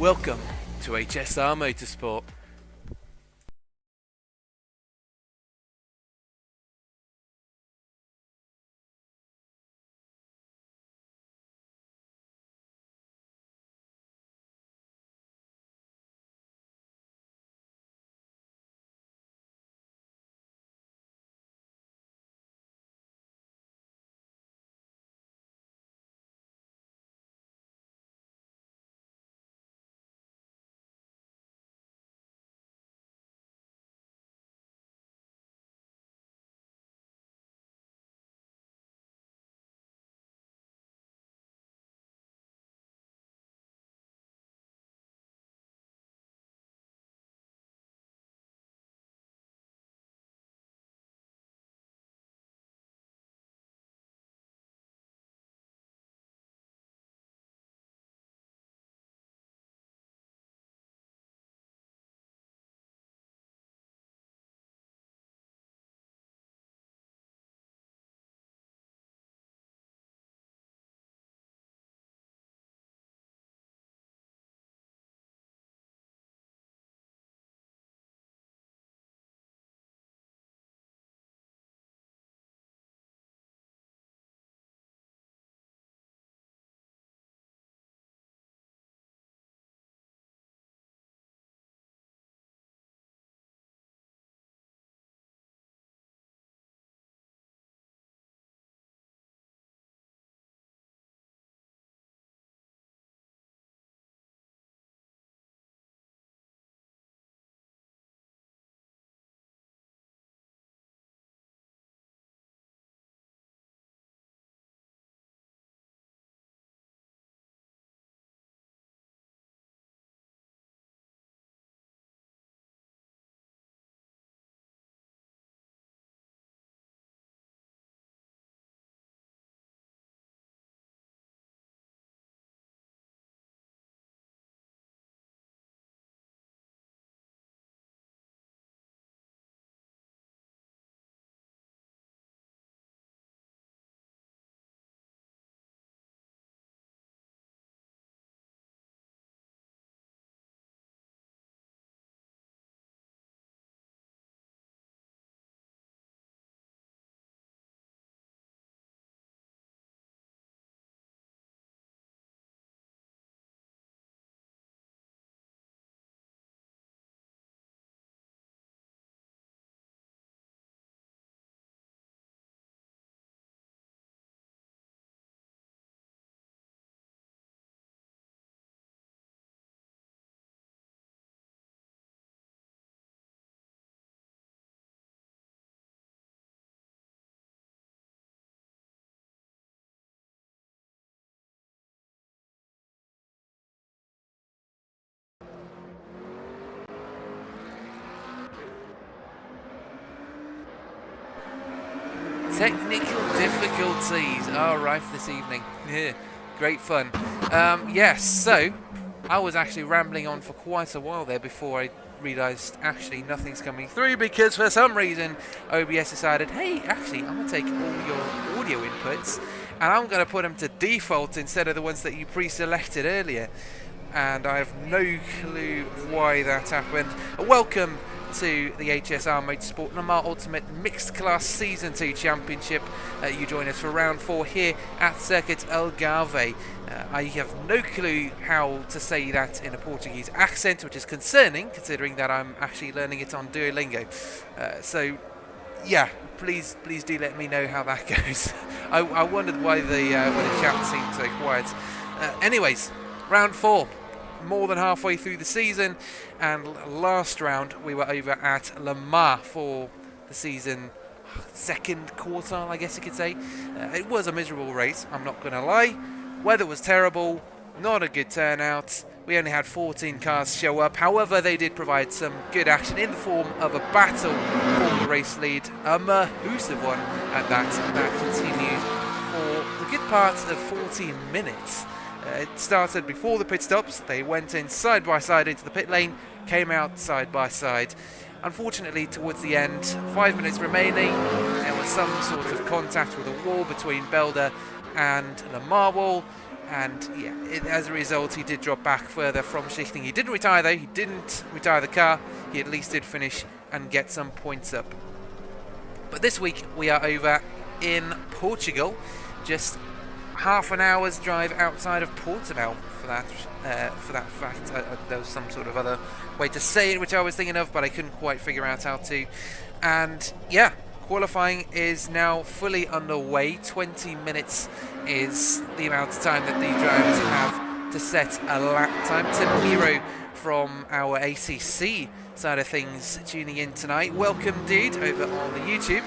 Welcome to HSR Motorsport. Technical difficulties are rife this evening. Yeah, great fun. Yes, so I was actually rambling on for quite a while there before I realised actually nothing's coming through, because for some reason OBS decided, hey, actually I'm going to take all your audio inputs and I'm going to put them to default instead of the ones that you pre-selected earlier. And I have no clue why that happened. Welcome to the HSR Motorsport Le Mans Ultimate Mixed Class Season 2 Championship. You join us for round 4 here at Circuit Algarve. I have no clue how to say that in a Portuguese accent, which is concerning considering that I'm actually learning it on Duolingo. So yeah, please do let me know how that goes. I wondered why the chat seemed so quiet. Anyways, round 4. More than halfway through the season, and last round we were over at Le Mans for the season second quartile, I guess you could say. It was a miserable race, I'm not going to lie. Weather was terrible, not a good turnout. We only had 14 cars show up. However, they did provide some good action in the form of a battle for the race lead, a massive one at that continued for the good part of 14 minutes. It started before the pit stops. They went in side by side into the pit lane, came out side by side. Unfortunately, towards the end, 5 minutes remaining, there was some sort of contact with a wall between Belder and Le Mans wall, and yeah, as a result, he did drop back further from Schichting. He didn't retire though. He didn't retire the car. He at least did finish and get some points up. But this week we are over in Portugal, just half an hour's drive outside of Portimao for that fact. There was some sort of other way to say it which I was thinking of, but I couldn't quite figure out how to. And yeah, qualifying is now fully underway. 20 minutes is the amount of time that the drivers have to set a lap time. Tim Hero from our ACC side of things tuning in tonight. Welcome, dude, over on the YouTube,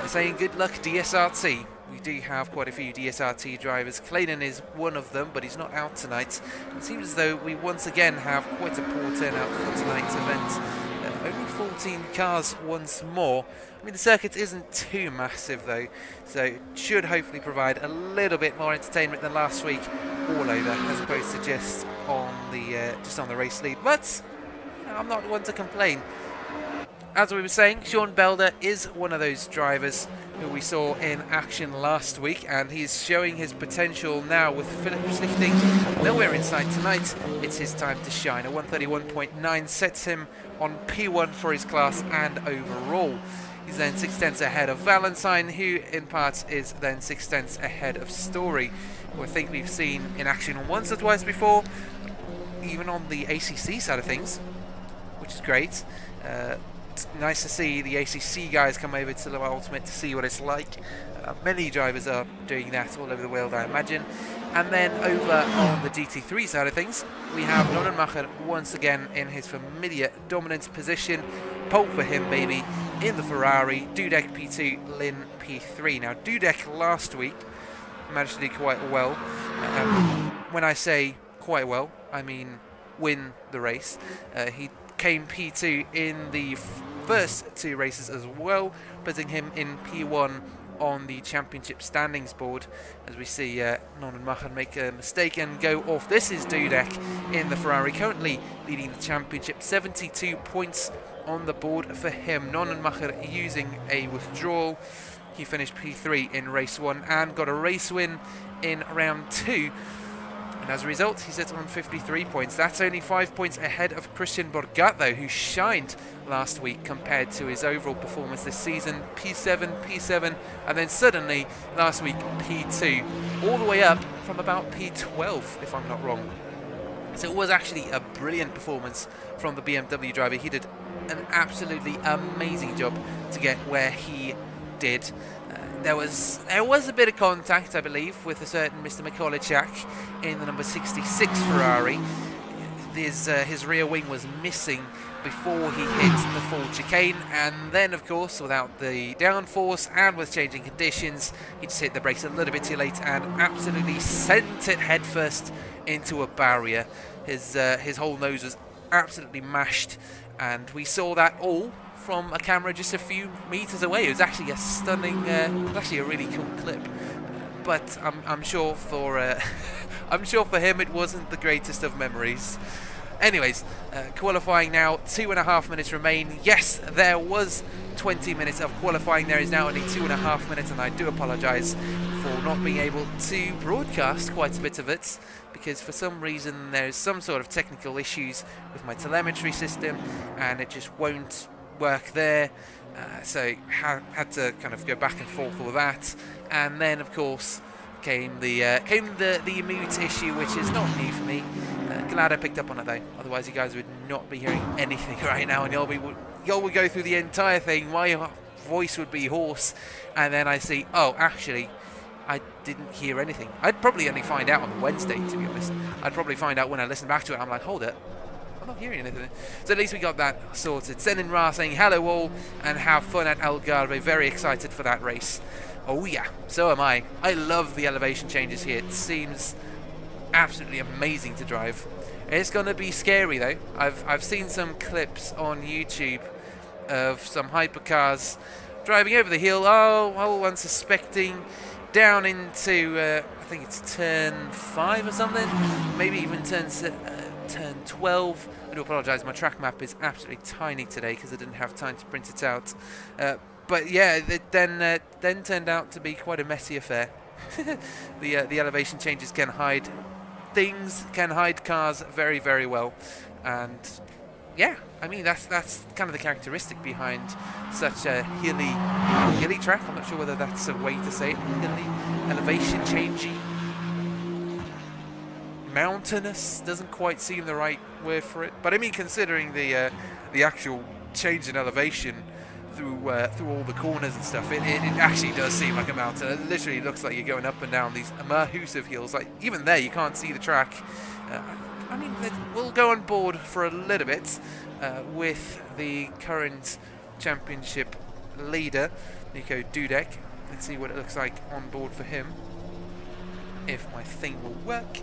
saying good luck DSRT. We do have quite a few DSRT drivers. Clayton is one of them, but he's not out tonight. It seems as though we once again have quite a poor turnout for tonight's event. Only 14 cars once more. I mean, the circuit isn't too massive though, so it should hopefully provide a little bit more entertainment than last week all over, as opposed to just on the race lead. But you know, I'm not one to complain. As we were saying, Sean Belder is one of those drivers who we saw in action last week, and he's showing his potential now with Philip Schichting nowhere in sight tonight. It's his time to shine. A 131.9 sets him on P1 for his class and overall. He's then 6 tenths ahead of Valentine, who in part is then 6 tenths ahead of Story, who I think we've seen in action once or twice before, even on the ACC side of things, which is great. It's nice to see the ACC guys come over to the Ultimate to see what it's like. Many drivers are doing that all over the world, I imagine. And then over on the GT3 side of things, we have Nonnenmacher once again in his familiar dominant position. Pole for him, baby, in the Ferrari. Dudek P2, Lin P3. Now, Dudek last week managed to do quite well. When I say quite well, I mean win the race. He came P2 in the first 2 races as well, putting him in P1 on the championship standings board, as we see Nonnenmacher make a mistake and go off. This is Dudek in the Ferrari, currently leading the championship. 72 points on the board for him. Nonnenmacher using a withdrawal. He finished P3 in race 1 and got a race win in round 2. And as a result, he sits on 53 points. That's only 5 points ahead of Christian Borgato, who shined last week compared to his overall performance this season. P7, P7, and then suddenly, last week, P2. All the way up from about P12, if I'm not wrong. So it was actually a brilliant performance from the BMW driver. He did an absolutely amazing job to get where he did. There was a bit of contact, I believe, with a certain Mr. Mikolicak in the number 66 Ferrari. His rear wing was missing before he hit the full chicane, and then, of course, without the downforce and with changing conditions, he just hit the brakes a little bit too late and absolutely sent it headfirst into a barrier. His whole nose was absolutely mashed, and we saw that all from a camera just a few meters away. It was actually a stunning, it was actually a really cool clip. But I'm sure for I'm sure for him it wasn't the greatest of memories. Anyways, qualifying now, 2.5 minutes remain. Yes, there was 20 minutes of qualifying. There is now only 2.5 minutes, and I do apologise for not being able to broadcast quite a bit of it, because for some reason there's some sort of technical issues with my telemetry system, and it just won't work there. So had to kind of go back and forth with that, and then of course came the mute issue, which is not new for me. Glad I picked up on it though, otherwise you guys would not be hearing anything right now, and y'all would go through the entire thing. My voice would be hoarse, and then I see, oh, actually, I didn't hear anything. I'd probably only find out on Wednesday, to be honest. I'd probably find out when I listen back to it. I'm like, hold it, I'm not hearing anything. So at least we got that sorted. Sending Ra saying hello all and have fun at Algarve. Very excited for that race. Oh yeah, so am I. I love the elevation changes here. It seems absolutely amazing to drive. It's going to be scary though. I've seen some clips on YouTube of some hypercars driving over the hill, all unsuspecting, down into I think it's turn 5 or something, maybe even turn 12. I do apologise, my track map is absolutely tiny today because I didn't have time to print it out. But yeah, it then turned out to be quite a messy affair. The elevation changes can hide things, can hide cars very, very well, and yeah, I mean that's kind of the characteristic behind such a hilly track. I'm not sure whether that's a way to say it. Hilly, elevation changey, mountainous doesn't quite seem the right word for it, but I mean considering the actual change in elevation through all the corners and stuff, it actually does seem like a mountain. It literally looks like you're going up and down these massive hills. Like even there you can't see the track. I mean, we'll go on board for a little bit with the current championship leader, Nico Dudek. Let's see what it looks like on board for him, if my thing will work.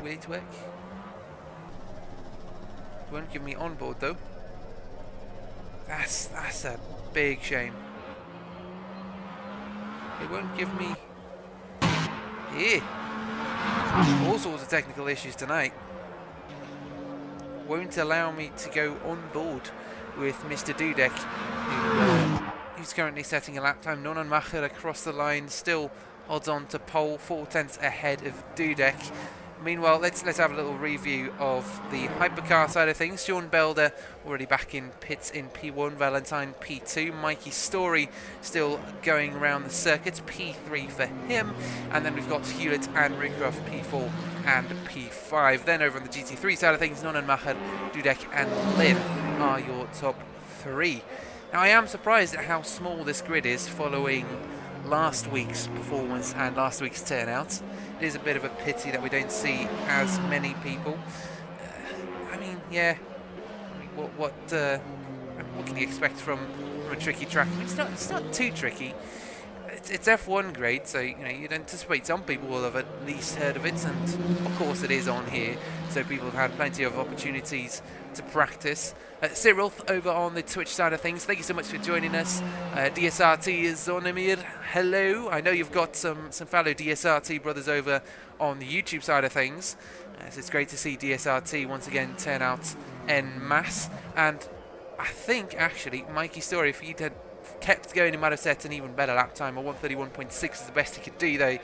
Will it work? It won't give me on board though. That's a big shame. It won't give me... all sorts of technical issues tonight. Won't allow me to go on board with Mr. Dudek, who's currently setting a lap time. Nonanmacher across the line, still odds on to pole, 4/10 ahead of Dudek. Meanwhile, let's have a little review of the hypercar side of things. Sean Belder already back in pits in P1, Valentine P2, Mikey Story still going around the circuits, P3 for him, and then we've got Hewlett and Ricroft P4 and P5. Then over on the GT3 side of things, Nonanmacher, Dudek and Lynn are your top 3. Now I am surprised at how small this grid is following last week's performance and last week's turnout. It is a bit of a pity that we don't see as many people. I mean, yeah. I mean, what can you expect from a tricky track? I mean, it's not too tricky. It's F1 grade, so you know you'd anticipate some people will have at least heard of it, and of course it is on here, so people have had plenty of opportunities to practice. Cyril over on the Twitch side of things, thank you so much for joining us. DSRT is Zonomir, hello. I know you've got some fellow DSRT brothers over on the YouTube side of things, so it's great to see DSRT once again turn out en masse. And I think actually Mikey Story, if he'd had kept going, he might have set an even better lap time. A 1:31.6 is the best he could do though.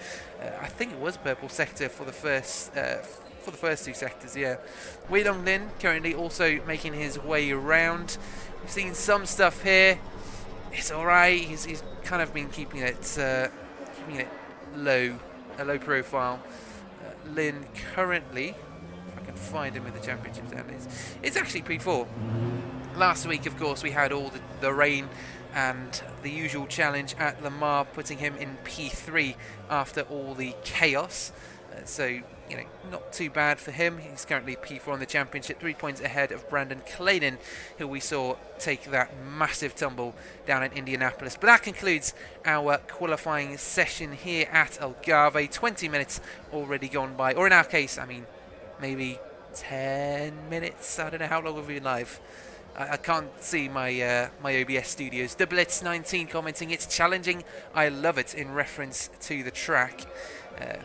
I think it was purple sector for the first two sectors, yeah. Wei Long Lin currently also making his way around. We've seen some stuff here. It's alright. He's kind of been keeping it low, a low profile. Lin currently, if I can find him in the championship standings, it's actually P4. Last week, of course, we had all the rain and the usual challenge at Le Mans, putting him in P3 after all the chaos. So, you know, not too bad for him. He's currently P4 on the championship, 3 points ahead of Brandon Clayton, who we saw take that massive tumble down in Indianapolis. But that concludes our qualifying session here at Algarve. 20 minutes already gone by, or in our case, I mean, maybe 10 minutes. I don't know how long we've been live. I can't see my my OBS studios. The Blitz 19 commenting, it's challenging. I love it, in reference to the track. Uh,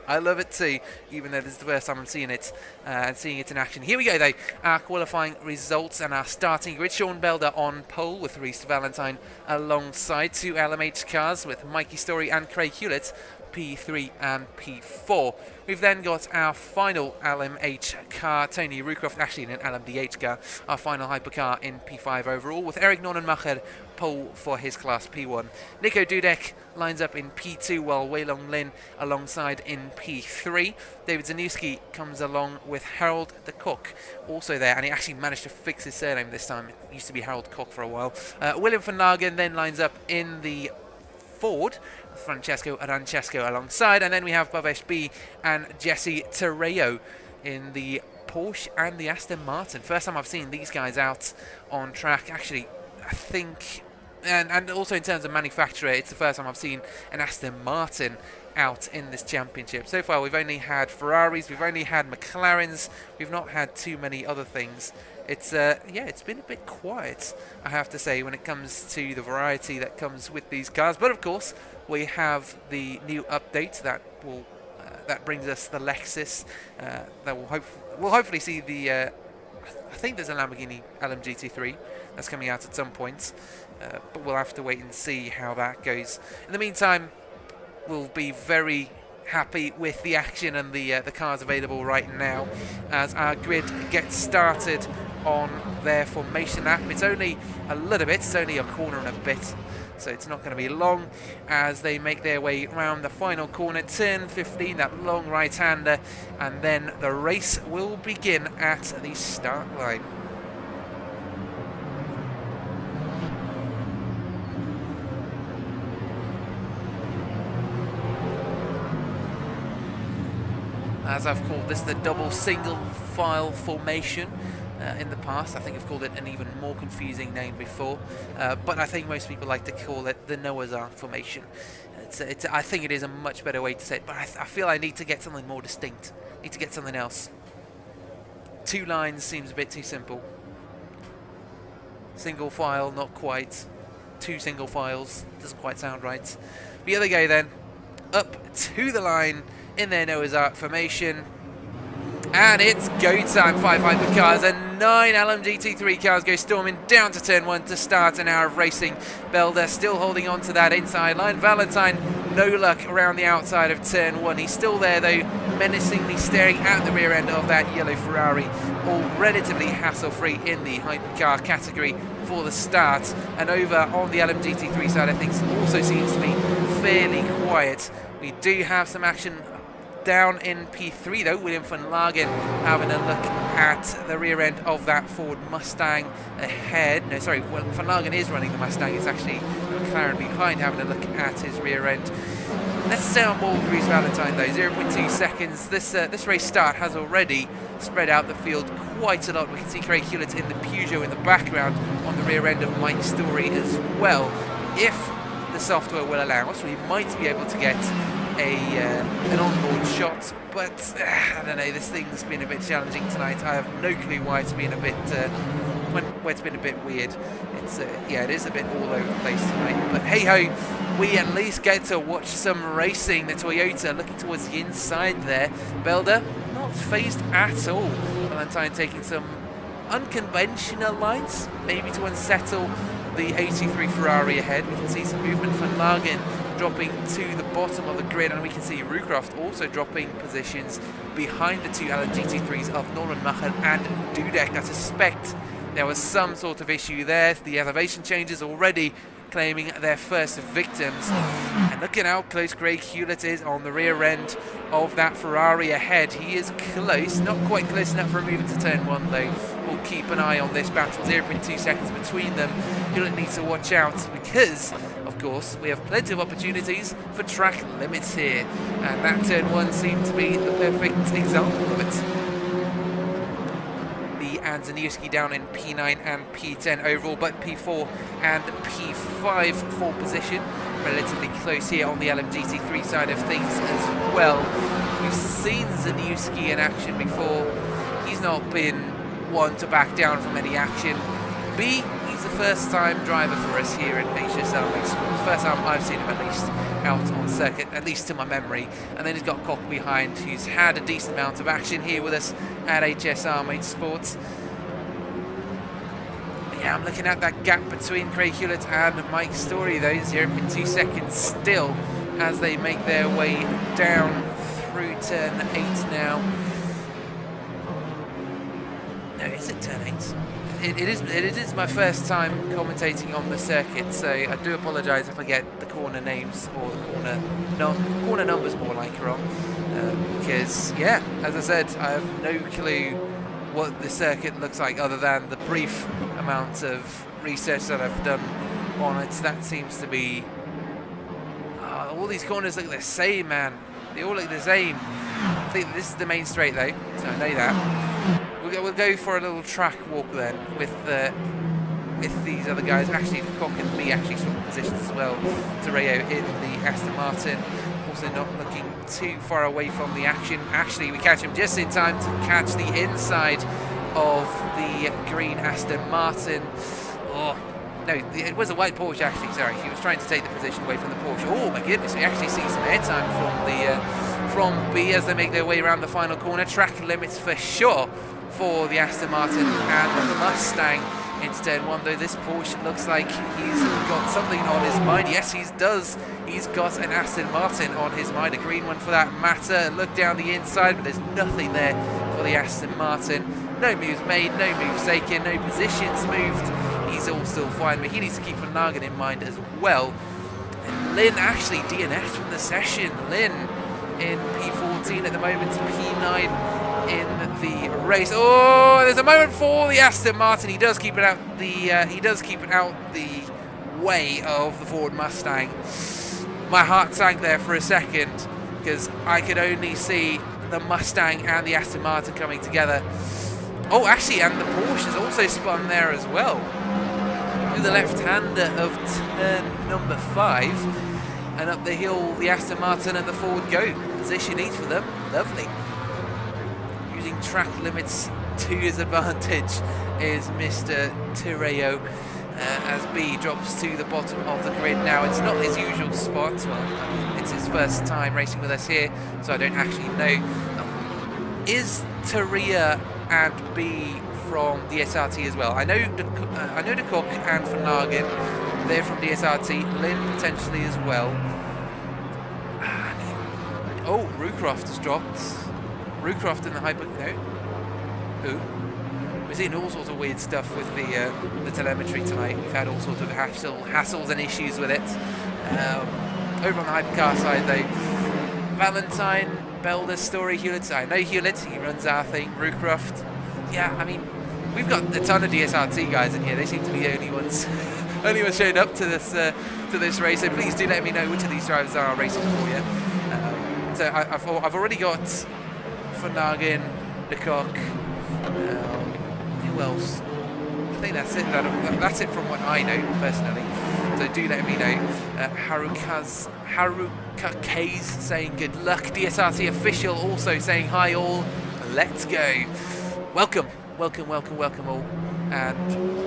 I love it too, even though this is the first time I'm seeing it and seeing it in action. Here we go though, our qualifying results and our starting grid. Sean Belder on pole with Reece Valentine alongside 2 LMH cars with Mikey Story and Craig Hewlett, P3 and P4. We've then got our final LMH car, Tony Rucroft, actually in an LMDH car, our final hypercar in P5 overall, with Eric Nonnenmacher pole for his class P1. Nico Dudek lines up in P2, while Wei Long Lin alongside in P3. David Zanuski comes along with Harold de Kock also there, and he actually managed to fix his surname this time. It used to be Harold Koch for a while. William van Lagen then lines up in the Ford, Francesco Arancesco alongside, and then we have Bhavesh B and Jesse Terreo in the Porsche and the Aston Martin. First time I've seen these guys out on track, actually, I think, and also in terms of manufacturer, it's the first time I've seen an Aston Martin out in this championship. So far we've only had Ferraris, we've only had McLarens, we've not had too many other things. It's yeah, it's been a bit quiet, I have to say, when it comes to the variety that comes with these cars. But of course, we have the new update that will that brings us the Lexus. That we'll hopefully see the. I think there's a Lamborghini LMGT3 that's coming out at some point, but we'll have to wait and see how that goes. In the meantime, we'll be very happy with the action and the cars available right now as our grid gets started on their formation lap. It's only a little bit, it's only a corner and a bit, so it's not going to be long as they make their way around the final corner, turn 15, that long right-hander, and then the race will begin at the start line. As I've called this the double single file formation in the past. I think I've called it an even more confusing name before, but I think most people like to call it the Noah's Ark formation. I think it is a much better way to say it, but I feel I need to get something more distinct. I need to get something else. 2 lines seems a bit too simple. Single file, not quite. 2 single files, doesn't quite sound right. But here they go then, up to the line in their Noah's Ark formation, and it's go time. 5 hypercars and 9 LMGT3 cars go storming down to turn 1 to start an hour of racing. Belder still holding on to that inside line. Valentine, no luck around the outside of turn 1. He's still there though, menacingly staring at the rear end of that yellow Ferrari, all relatively hassle-free in the hypercar category for the start. And over on the LMGT3 side of things, also seems to be fairly quiet. We do have some action down in P3 though. William van Lagen having a look at the rear end of that Ford Mustang ahead. No, sorry, well, van Lagen is running the Mustang. It's actually the McLaren behind having a look at his rear end. Let's stay on board with Reece Valentine though. 0.2 seconds. This race start has already spread out the field quite a lot. We can see Craig Hewlett in the Peugeot in the background on the rear end of Mike Story as well. If the software will allow us, we might be able to get an onboard shot, but I don't know, this thing's been a bit challenging tonight. I have no clue why it's been a bit it's been a bit weird. It's yeah, it is a bit all over the place tonight, but hey ho, we at least get to watch some racing. The Toyota looking towards the inside there. Belder not phased at all. Valentine taking some unconventional lines, maybe to unsettle the 83 Ferrari ahead. We can see some movement from Lagen dropping to the bottom of the grid, and we can see Rucroft also dropping positions behind the 2 LMGT3s of Nonnenmacher and Dudek. I suspect there was some sort of issue there. The elevation changes already claiming their first victims. And look at how close Craig Hewlett is on the rear end of that Ferrari ahead. He is close, not quite close enough for a move into turn 1 though. We'll keep an eye on this battle. 0.2 seconds between them. Hewlett needs to watch out because, of course, we have plenty of opportunities for track limits here. And that turn 1 seemed to be the perfect example of it. And Zanuski down in P9 and P10 overall, but P4 and P5 for position. Relatively close here on the LMGT3 side of things as well. We've seen Zanuski in action before. He's not been one to back down from any action. B, he's the first-time driver for us here at HSR Motorsport. First time I've seen him, at least, out on circuit, at least to my memory. And then he's got Cock behind, who's had a decent amount of action here with us at HSR Motorsport. Yeah, I'm looking at that gap between Craig Hewlett and Mike Story, though. 0.2 seconds still as they make their way down through turn 8 now. No, is it turn 8? It is my first time commentating on the circuit, so I do apologise if I get the corner names or the corner numbers more like wrong. Because, yeah, as I said, I have no clue what the circuit looks like other than the brief amount of research that I've done on it. That seems to be... all these corners look the same, man. They all look the same. I think this is the main straight, though, so I know that. We'll go for a little track walk then with these other guys. Actually, Cock and me actually swap positions as well. Terreo in the Aston Martin, also not looking too far away from the action. Actually, we catch him just in time to catch the inside of the green Aston Martin. Oh, no, it was a white Porsche actually, sorry. He was trying to take the position away from the Porsche. Oh my goodness, we actually see some airtime from B as they make their way around the final corner. Track limits for sure for the Aston Martin and the Mustang into turn 1, though this Porsche looks like he's got something on his mind. Yes, he does. He's got an Aston Martin on his mind, a green one for that matter. Look down the inside, but there's nothing there for the Aston Martin. No moves made, no moves taken, no positions moved. He's all still fine, but he needs to keep Van Aken in mind as well. And Lynn actually DNF'd from the session. Lynn in P14 at the moment, P9 in the race. Oh, there's a moment for the Aston Martin. He does keep it out the way of the Ford Mustang. My heart sank there for a second because I could only see the Mustang and the Aston Martin coming together. Oh, actually, and the Porsche has also spun there as well. To the left-hander of turn number 5. And up the hill, the Aston Martin and the Ford go. Position each for them. Lovely. Using track limits to his advantage is Mr. Terreo as B drops to the bottom of the grid. Now, it's not his usual spot. Well, it's his first time racing with us here, so I don't actually know. Is Terreo and B from DSRT as well? I know the Cook and Van Aken, they're from DSRT. Lynn potentially as well. Oh, Rucroft has dropped. Rucroft in the hyper. No. Who? We're seeing all sorts of weird stuff with the telemetry tonight. We've had all sorts of hassles and issues with it. Over on the hypercar side, though, Valentine, Belder, Story, Hewlett. I know Hewlett. He runs our thing. Rucroft. Yeah, I mean, we've got a ton of DSRT guys in here. They seem to be the only ones showing up to this race. So please do let me know which of these drivers are racing for you. So I've already got Van Aken, the Cock. Who else? I think that's it. That's it from what I know personally. So do let me know. Haruka saying good luck. DSRT official also saying hi all. Let's go. Welcome all. And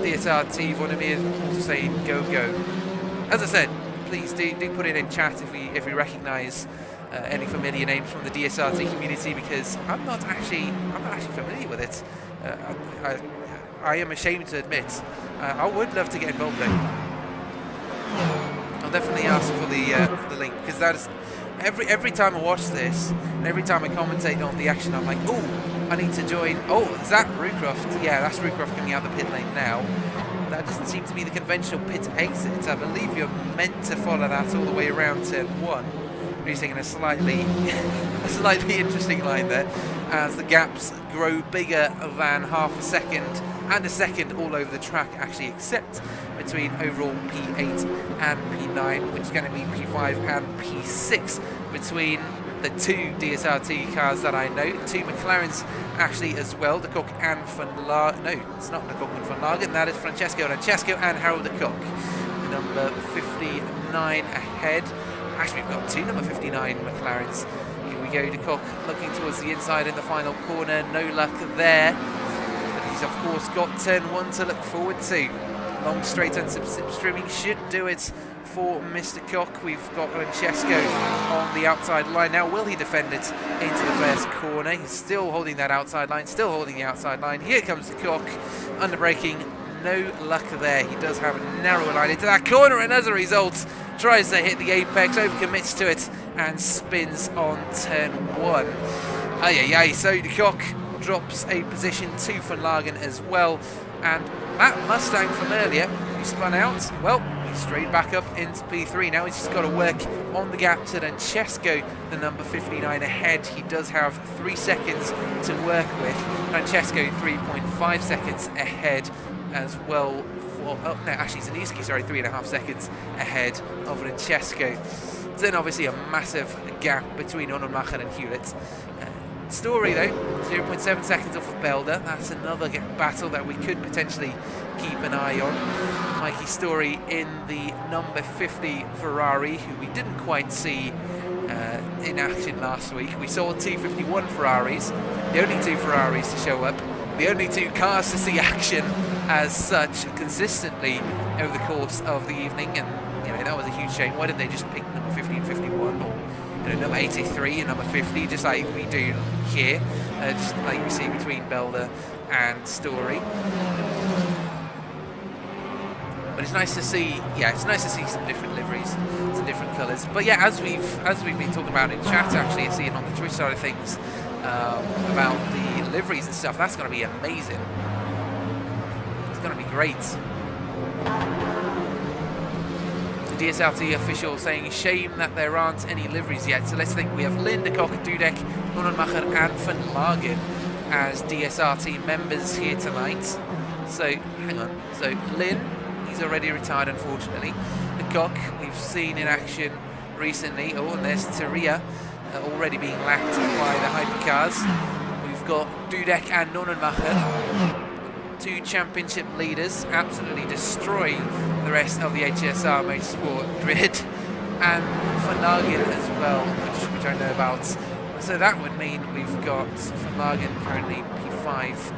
DSRT Vonimir also saying go. As I said, please do put it in chat if we recognise any familiar names from the DSRT community, because I'm not actually familiar with it. I am ashamed to admit. I would love to get involved though. I'll definitely ask for the link, because that is every time I watch this and every time I commentate on the action, I'm like, oh, I need to join. Oh, is that Rucroft? Yeah, that's Rucroft coming out the pit lane now. That doesn't seem to be the conventional pit exit. I believe you're meant to follow that all the way around turn 1. He's taking a slightly interesting line there as the gaps grow bigger than half a second and a second all over the track, actually, except between overall P8 and P9, which is going to be P5 and P6 between the two DSRT cars that I know. Two McLarens actually as well, the Cook and no, it's not the Cook and Van Aken, that is Francesco and Harold de Cock. Number 59 ahead. Actually, we've got two number 59 McLarens. Here we go, de Cock looking towards the inside in the final corner. No luck there. But He's of course got turn 1 to look forward to. Long straight and some slipstreaming should do it for Mr. Koch. We've got Francesco on the outside line now. Will he defend it into the first corner? He's still holding that outside line, still holding the outside line. Here comes the Koch, under braking. No luck there. He does have a narrow line into that corner, and as a result tries to hit the apex, overcommits to it and spins on turn 1. So the Koch drops a position to Van Lagen as well, and that Mustang from earlier who spun out, well, he's straight back up into P3 now. He's just got to work on the gap to Francesco, the number 59 ahead. He does have 3 seconds to work with. Francesco 3.5 seconds ahead as well. Zaniski, 3.5 seconds ahead of Francesco. Then obviously a massive gap between Ononmacher and Hewlett. Story though, 0.7 seconds off of Belder. That's another battle that we could potentially keep an eye on. Mikey Story in the number 50 Ferrari, who we didn't quite see in action last week. We saw 251 Ferraris, the only 2 Ferraris to show up, the only 2 cars to see action as such consistently over the course of the evening, and that was a huge shame. Why didn't they just pick number 50 and 51, or number 83 and number 50, just like we do here, just like we see between Belder and Story. But it's nice to see, it's nice to see some different liveries, some different colours. But yeah, as we've been talking about in chat, actually, seeing on the Twitch side of things about the liveries and stuff, that's going to be amazing. It's going to be great. The DSLT official saying, shame that there aren't any liveries yet. So let's think, we have Lynn, de Kock, Dudek, Ononmacher and Van Lagen as DSRT members here tonight. So, hang on. So, Lynn, he's already retired, unfortunately. De Kock, we've seen in action recently. Oh, and there's Teria already being lapped by the hypercars. We've got Dudek and Ononmacher, 2 championship leaders, absolutely destroying the rest of the HSR Motorsport grid, and Van Lagen as well, which I know about. So that would mean we've got Van Lagen currently P5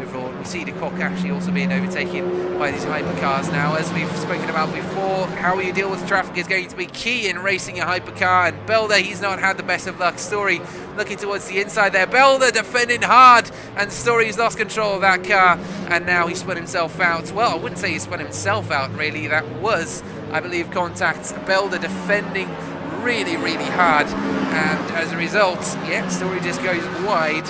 overall. We see the Koch actually also being overtaken by these hypercars now. As we've spoken about before, how you deal with traffic is going to be key in racing a hypercar, and Belder, he's not had the best of luck. Story looking towards the inside there. Belder defending hard, and Story's lost control of that car, and now he spun himself out. Well, I wouldn't say he spun himself out, really. That was, I believe, contact. Belder defending really, really hard, and as a result, Story just goes wide.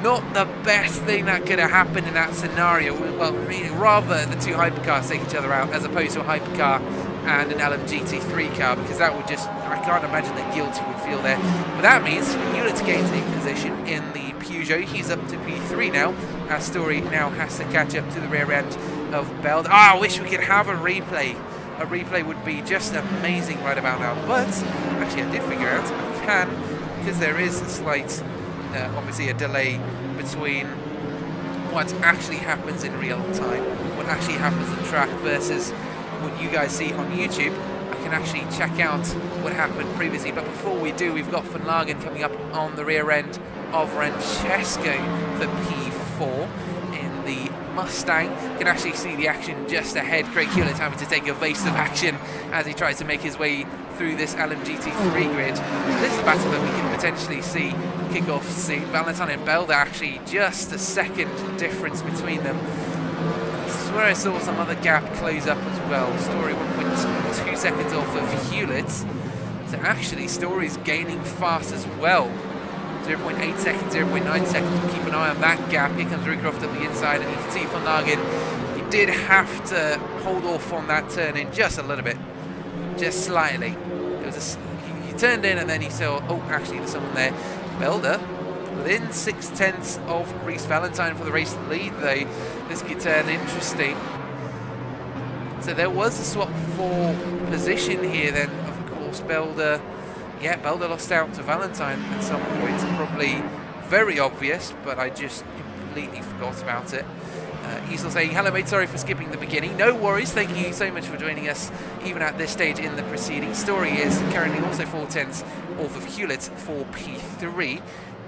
Not the best thing that could have happened in that scenario. Well, really, rather the 2 hypercars take each other out as opposed to a hypercar and an LMGT3 car, because that would just, I can't imagine that guilty would feel there. But that means Hewlett gains a position in the Peugeot. He's up to P3 now. Our Story now has to catch up to the rear end of Belder. I wish we could have a replay. A replay would be just amazing right about now. But actually, I did figure out we can, because there is a slight, obviously a delay between what actually happens in real time, what actually happens in track versus what you guys see on YouTube. I can actually check out what happened previously, but before we do, we've got Van Lagen coming up on the rear end of Francesco for P4 in the Mustang. You can actually see the action just ahead. Craig Hewlett having to take evasive action as he tries to make his way through this LMGT3 grid. This is a battle that we can potentially see kick off soon. Valentine and Belder actually just a second difference between them. This is where I saw some other gap close up as well. Story 1.2 seconds off of Hewlett. So actually Story's gaining fast as well. 0.8 seconds, 0.9 seconds. Keep an eye on that gap. Here comes Ricroft on the inside, and you can see Van Lagen, he did have to hold off on that turn in just a little bit, just slightly. It was he turned in, and then he saw, oh, actually there's someone there. Belder within 0.6 of Reese Valentine for the race lead, though. This could turn interesting. So there was a swap for position here then, of course. Belder lost out to Valentine at some point, probably very obvious, but I just completely forgot about it. Easel saying, hello mate, sorry for skipping the beginning. No worries, thank you so much for joining us even at this stage in the proceeding. Story is currently also 0.4 off of Hewlett for P3.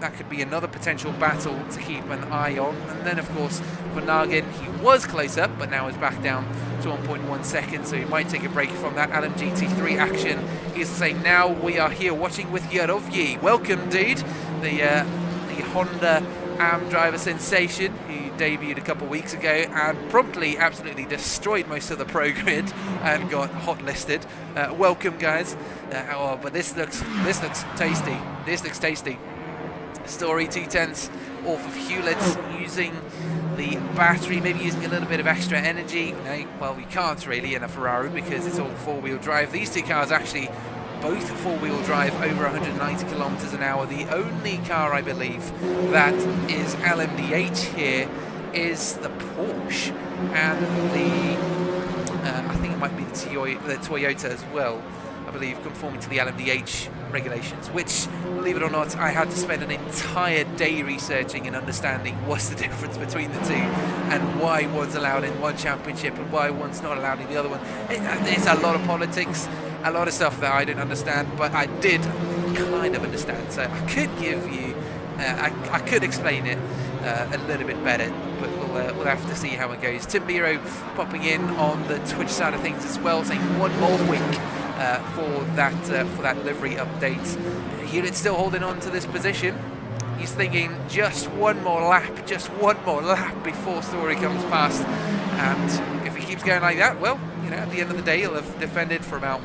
that could be another potential battle to keep an eye on. And then, of course, for Nagin, he was close up, but now is back down to 1.1 seconds, so he might take a break from that LMGT3 action. He's saying, now we are here watching with Yarovyi. Welcome, dude. The Honda AM driver sensation, who debuted a couple weeks ago and promptly absolutely destroyed most of the pro grid and got hot listed. Welcome, guys. Oh, but this looks tasty. This looks tasty. Story 2/10 off of Hewlett, using the battery, maybe using a little bit of extra energy. No, well, we can't really in a Ferrari because it's all four-wheel drive. These two cars actually both four-wheel drive over 190 kilometers an hour. The only car, I believe, that is LMDH here is the Porsche and I think it might be the Toyota as well, I believe, conforming to the LMDH regulations, which, believe it or not, I had to spend an entire day researching and understanding what's the difference between the two and why one's allowed in one championship and why one's not allowed in the other one. It's a lot of politics, a lot of stuff that I didn't understand, but I did kind of understand, so I could give you, I could explain it a little bit better, but we'll have to see how it goes. Tim Miro popping in on the Twitch side of things as well, saying one more week for that livery update. Hewlett's still holding on to this position. He's thinking just one more lap before Story comes past, and if he keeps going like that, well, you know, at the end of the day he'll have defended for about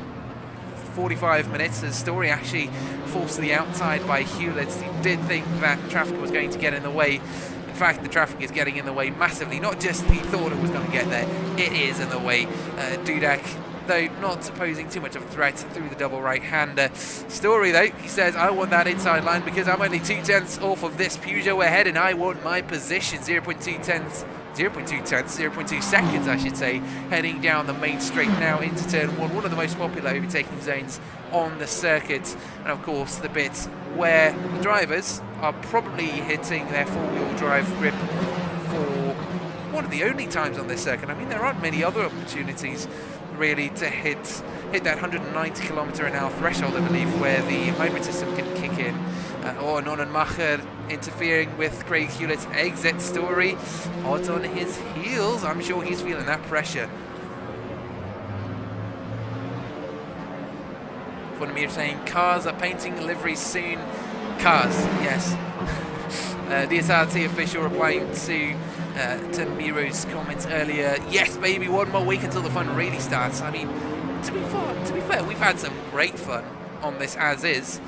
45 minutes as Story actually forced to the outside by Hewlett. He did think that traffic was going to get in the way. In fact, the traffic is getting in the way massively. Not just he thought it was going to get there, it is in the way. Dudek, though, not posing too much of a threat through the double right-hander. Story, though, he says, I want that inside line because I'm only 2/10 off of this Peugeot ahead and I want my position. 0.2 seconds, I should say, heading down the main straight now into turn one of the most popular overtaking zones on the circuit. And of course, the bit where the drivers are probably hitting their four-wheel drive grip for one of the only times on this circuit. I mean, there aren't many other opportunities really to hit that 190 km/h threshold, I believe, where the hybrid system can kick in. Or Nonnenmacher interfering with Craig Hewlett's exit. Story hot on his heels. I'm sure he's feeling that pressure. Vonimir saying cars are painting liveries soon. Cars, yes. DSRT official replying to Miro's comments earlier. Yes, baby, one more week until the fun really starts. I mean, to be fair, we've had some great fun on this as is.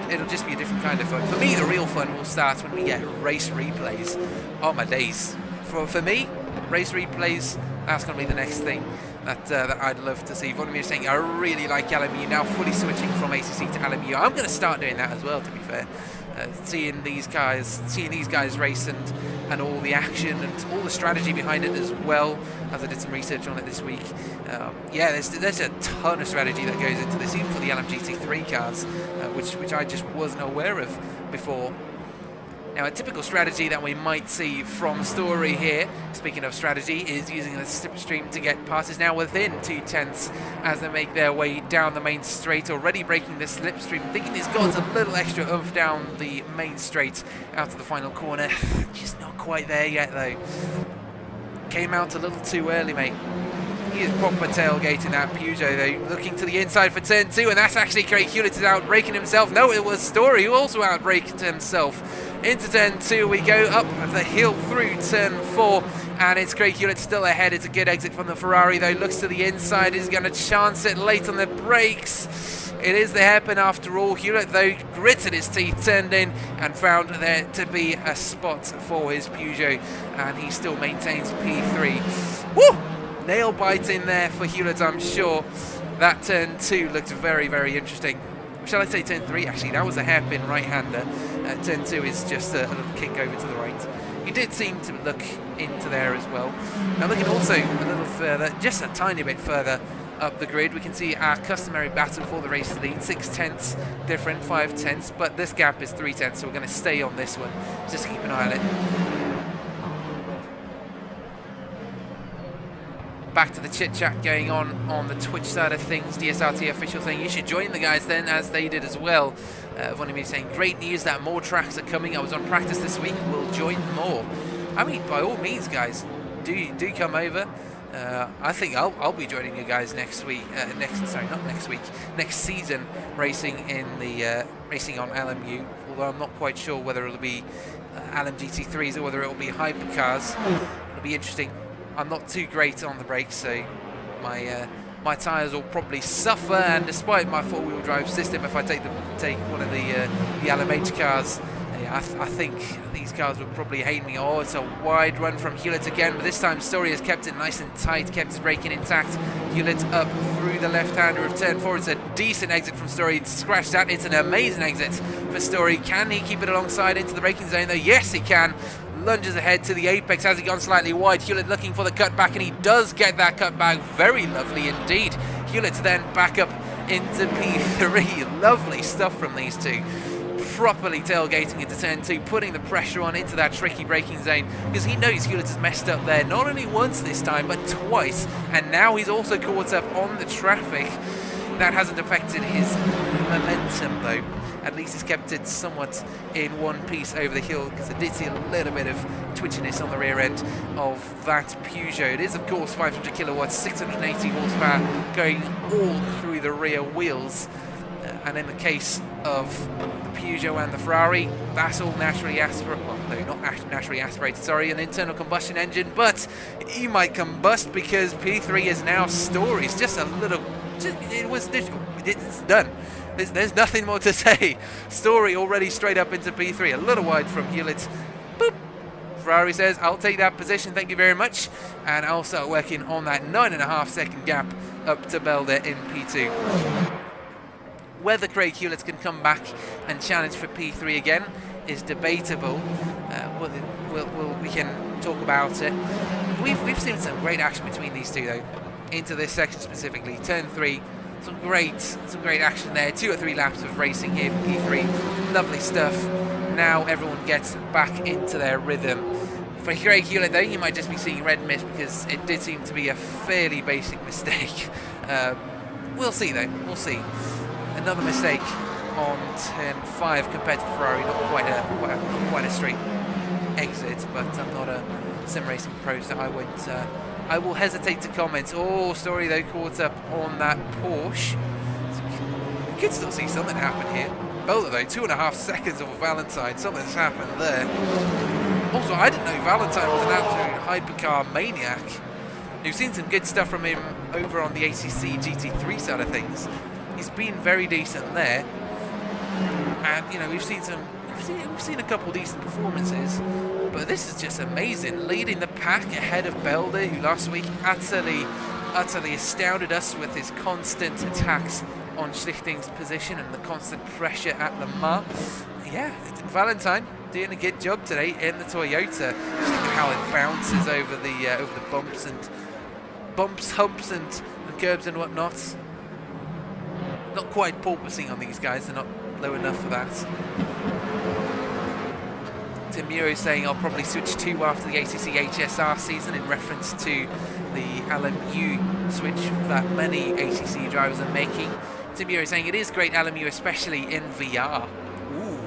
It'll just be a different kind of fun. For me, the real fun will start when we get race replays. Oh my days! For me, race replays, that's going to be the next thing that I'd love to see. Vonimir saying, I really like LMU, now fully switching from ACC to LMU. I'm going to start doing that as well, to be fair. Seeing these guys race and all the action and all the strategy behind it as well, as I did some research on it this week. Yeah, there's a ton of strategy that goes into this, even for the LMGT3 cars, which I just wasn't aware of before. Now, a typical strategy that we might see from Story here, speaking of strategy, is using the slipstream to get passes now within 2/10 as they make their way down the main straight, already breaking the slipstream, thinking he's got a little extra oomph down the main straight out to the final corner. Just not quite there yet, though. Came out a little too early, mate. He is proper tailgating that Peugeot, though, looking to the inside for turn 2, and that's actually Craig Hewlett is outbraking himself. No, it was Story who also outbraked himself. Into turn 2 we go, up the hill through turn 4, and it's Craig Hewlett still ahead. It's a good exit from the Ferrari, though. Looks to the inside, is going to chance it late on the brakes. It is the hairpin after all. Hewlett, though, gritted his teeth, turned in, and found there to be a spot for his Peugeot, and he still maintains P3. Woo! Nail bite in there for Hewlett, I'm sure. That turn 2 looked very, very interesting. Shall I say turn 3? Actually, that was a hairpin right-hander. Turn 2 is just a little kick over to the right. He did seem to look into there as well. Now looking also a little further, just a tiny bit further up the grid, we can see our customary battle for the race lead. 6/10 different, 5/10, but this gap is 3/10, so we're going to stay on this one. Just keep an eye on it. back to the chit-chat going on the Twitch side of things. DSRT official saying you should join the guys then, as they did as well. Vonimir saying great news that more tracks are coming. I was on practice this week. We'll join more. I mean, by all means, guys, do come over. I think I'll be joining you guys next week. Next season, racing in the racing on LMU. Although I'm not quite sure whether it'll be LM GT3s or whether it'll be hypercars. It'll be interesting. I'm not too great on the brakes, so my tyres will probably suffer. And despite my four-wheel drive system, if I take one of the LMH cars, I think these cars would probably hate me. Oh, it's a wide run from Hewlett again, but this time Story has kept it nice and tight, kept his braking intact. Hewlett up through the left-hander of turn 4. It's a decent exit from Story. Scratch that. It's an amazing exit for Story. Can he keep it alongside into the braking zone, though? Yes, he can. Lunges ahead to the apex. Has he gone slightly wide? Hewlett looking for the cutback, and he does get that cutback. Very lovely indeed. Hewlett then back up into P3. Lovely stuff from these two. Properly tailgating into turn 2, putting the pressure on into that tricky braking zone, because he knows Hewlett has messed up there not only once this time but twice, and now he's also caught up on the traffic. That hasn't affected his momentum though. At least he's kept it somewhat in one piece over the hill, because I did see a little bit of twitchiness on the rear end of that Peugeot. It is of course 500 kilowatts, 680 horsepower going all through the rear wheels. And in the case of the Peugeot and the Ferrari, that's all naturally aspirated. Well, no, not naturally aspirated, sorry, an internal combustion engine, but he might combust because P3 is now Story's. Just a little, it's done. There's nothing more to say. Story already straight up into P3, a little wide from Hewlett. Boop. Ferrari says, I'll take that position, thank you very much. And I'll start working on that 9.5 second gap up to Belder in P2. Whether Craig Hewlett can come back and challenge for P3 again is debatable. We can talk about it. We've seen some great action between these two though. Into this section specifically, turn 3, some great action there. 2 or 3 laps of racing here for P3. Lovely stuff. Now everyone gets back into their rhythm. For Craig Hewlett though, you might just be seeing red mist because it did seem to be a fairly basic mistake. We'll see though. We'll see. Another mistake on turn 5 compared to Ferrari, not quite a straight exit, but I'm not a SimRacing pro, so I will hesitate to comment. Oh, Story though caught up on that Porsche. So you could still see something happen here. Belder though, 2.5 seconds of Valentine. Something's happened there. Also, I didn't know Valentine was an absolute hypercar maniac. We've seen some good stuff from him over on the ACC GT3 side of things. He's been very decent there, and we've seen a couple decent performances, but this is just amazing. Leading the pack ahead of Belder, who last week utterly astounded us with his constant attacks on Schlichting's position and the constant pressure at Le Mans. Yeah, Valentine doing a good job today in the Toyota. Just look at how it bounces over the bumps, humps, and curbs and whatnot. Not quite porpoising on these guys, they're not low enough for that. Tim Muro saying I'll probably switch to after the ACC HSR season, in reference to the LMU switch that many ACC drivers are making. Tim Muro saying it is great LMU, especially in VR. Ooh,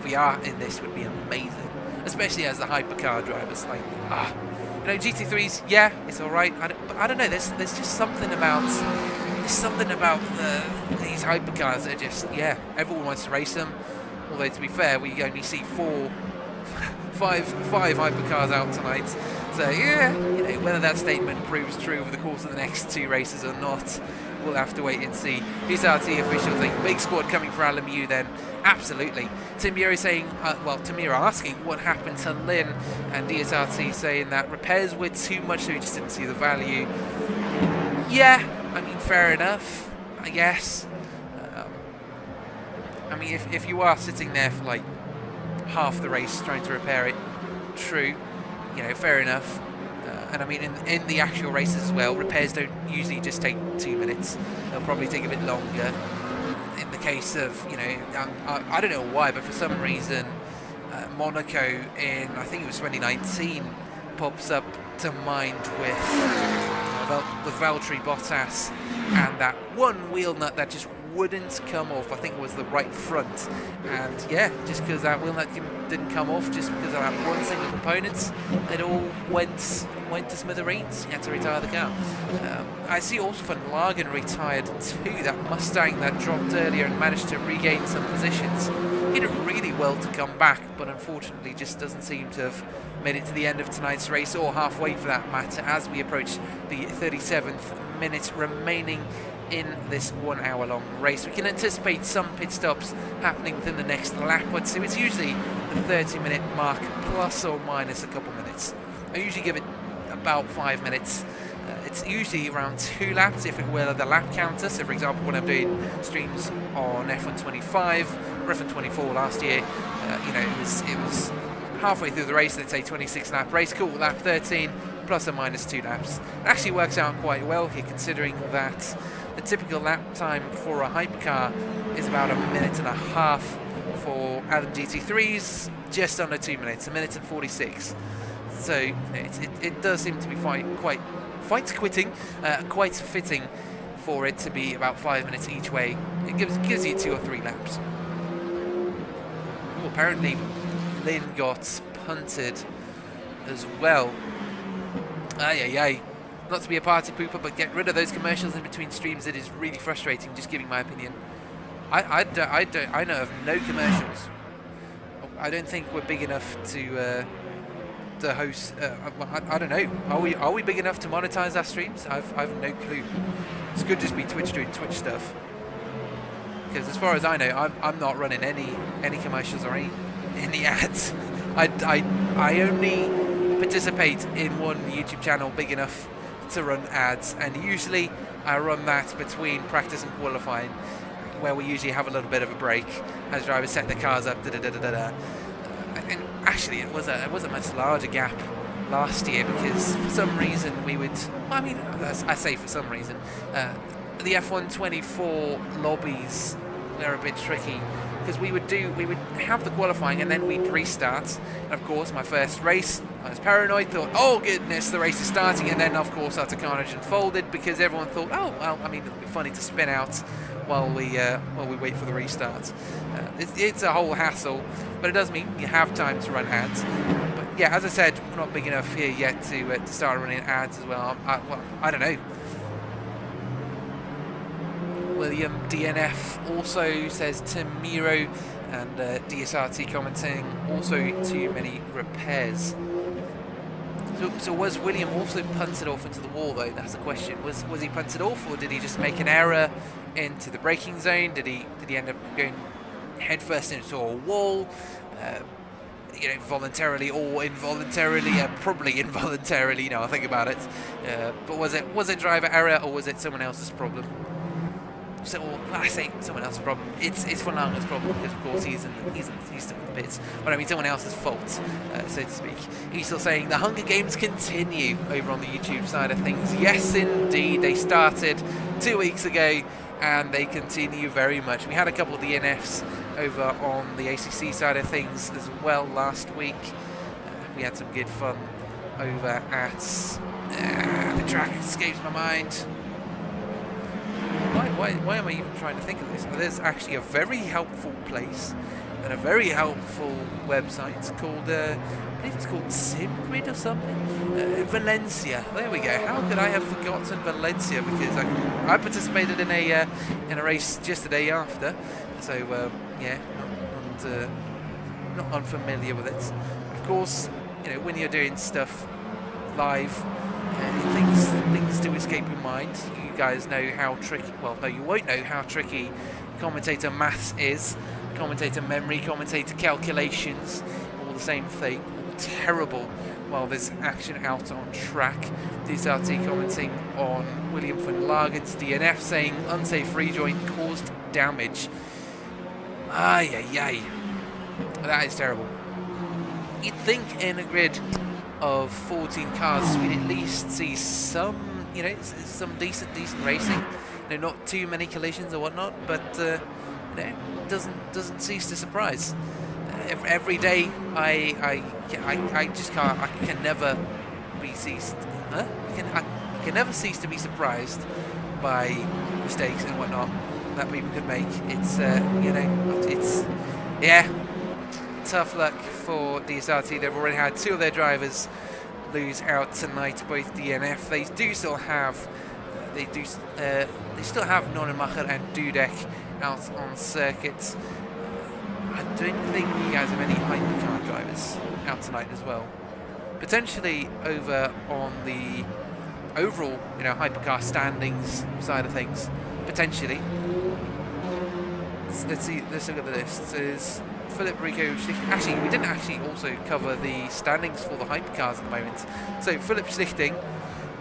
VR in this would be amazing, especially as the hypercar drivers. Like, GT3s, yeah, it's all right. I don't know. There's just something about these hypercars that are just, yeah, everyone wants to race them. Although to be fair, we only see five hypercars out tonight. So yeah, whether that statement proves true over the course of the next 2 races or not, we'll have to wait and see. DSRT official thing, big squad coming for LMU then. Absolutely. Tim Muro saying, Tim Muro asking what happened to Lynn, and DSRT saying that repairs were too much, so he just didn't see the value. Yeah, I mean, fair enough, I guess. I mean, if you are sitting there for like half the race trying to repair it, true, fair enough. And I mean, in the actual races as well, repairs don't usually just take 2 minutes. They'll probably take a bit longer. In the case of, I don't know why, but for some reason, Monaco in, I think it was 2019, pops up to mind with with Valtteri Bottas, and that one wheel nut that just wouldn't come off. I think it was the right front, and yeah, just because that wheel nut didn't come off, just because of that one single component, it all went to smithereens. He had to retire the car. I see also Van Lagen retired too. That Mustang that dropped earlier and managed to regain some positions. He did really well to come back, but unfortunately just doesn't seem to have made it to the end of tonight's race, or halfway for that matter, as we approach the 37th minute remaining in this 1 hour long race. We can anticipate some pit stops happening within the next lap, but so it's usually the 30-minute mark plus or minus a couple minutes. I usually give it about 5 minutes. It's usually around 2 laps if it were the lap counter. So for example, when I'm doing streams on F125 or F124 last year, it was halfway through the race, let's say 26 lap race, cool, lap 13 plus or minus 2 laps. It actually works out quite well here, considering that the typical lap time for a hypercar is about 1.5 minutes for Adam GT3s, just under 2 minutes, 1 minute and 46. So it does seem to be quite fitting for it to be about 5 minutes each way. It gives you 2 or 3 laps. Ooh, apparently Lynn got punted as well. Not to be a party pooper, but get rid of those commercials in between streams. It is really frustrating, just giving my opinion. I know of no commercials. I don't think we're big enough to host. I don't know. Are we big enough to monetize our streams? I've no clue. This could just be Twitch doing Twitch stuff. Because as far as I know, I'm not running any commercials or any ads. I only participate in one YouTube channel big enough to run ads, and usually I run that between practice and qualifying, where we usually have a little bit of a break as drivers set their cars up. And actually, it was a much larger gap last year, because for some reason we would. I mean, I say for some reason, the F124 lobbies, they're a bit tricky, because we would have the qualifying and then we'd restart. And of course, my first race, I was paranoid, thought, oh goodness, the race is starting, and then of course utter carnage unfolded, because everyone thought, oh well, I mean, it'll be funny to spin out while we wait for the restart. It's a whole hassle, but it does mean you have time to run ads. But yeah, as I said, we're not big enough here yet to start running ads as well. I don't know. William DNF also says to Miro, and DSRT commenting, also too many repairs. So was William also punted off into the wall though? That's the question. Was he punted off, or did he just make an error into the braking zone? Did he end up going headfirst into a wall? Voluntarily or involuntarily? Probably involuntarily. I think about it. But was it driver error, or was it someone else's problem? So, well, I say someone else's problem. It's Van Lagen's problem, because of course he's still in the pits. But I mean, someone else's fault, so to speak. He's still saying the Hunger Games continue over on the YouTube side of things. Yes, indeed, they started 2 weeks ago, and they continue very much. We had a couple of DNFs over on the ACC side of things as well last week. We had some good fun over at the track escapes my mind. Why am I even trying to think of this? Well, there's actually a very helpful place and a very helpful website called, I believe it's called SimGrid or something? Valencia. There we go. How could I have forgotten Valencia? Because I participated in a race just the day after. So, yeah, not unfamiliar with it. Of course, when you're doing stuff live, things do escape your mind. You guys know how tricky, well, no, you won't know how tricky commentator maths is, commentator memory, commentator calculations, all the same thing, all terrible while there's action out on track. DSRT commenting on William Van Lagen's DNF, saying unsafe rejoin caused damage. Ay. That is terrible. You'd think in a grid of 14 cars we'd at least see some, some decent racing, not too many collisions or whatnot, but doesn't cease to surprise. Every day I just can't, I can never be ceased. I can can never cease to be surprised by mistakes and whatnot that people could make. It's you know, it's tough luck for DSRT. They've already had 2 of their drivers lose out tonight, both DNF. They do still have they still have Nonemacher and Dudek out on circuit. I don't think you guys have any hypercar drivers out tonight as well. Potentially over on the overall, you know, hypercar standings side of things. Potentially. Let's see. Let's look at the list. There's Philip Rico. Actually, we didn't actually also cover the standings for the hypercars at the moment. So Philip Schlichting,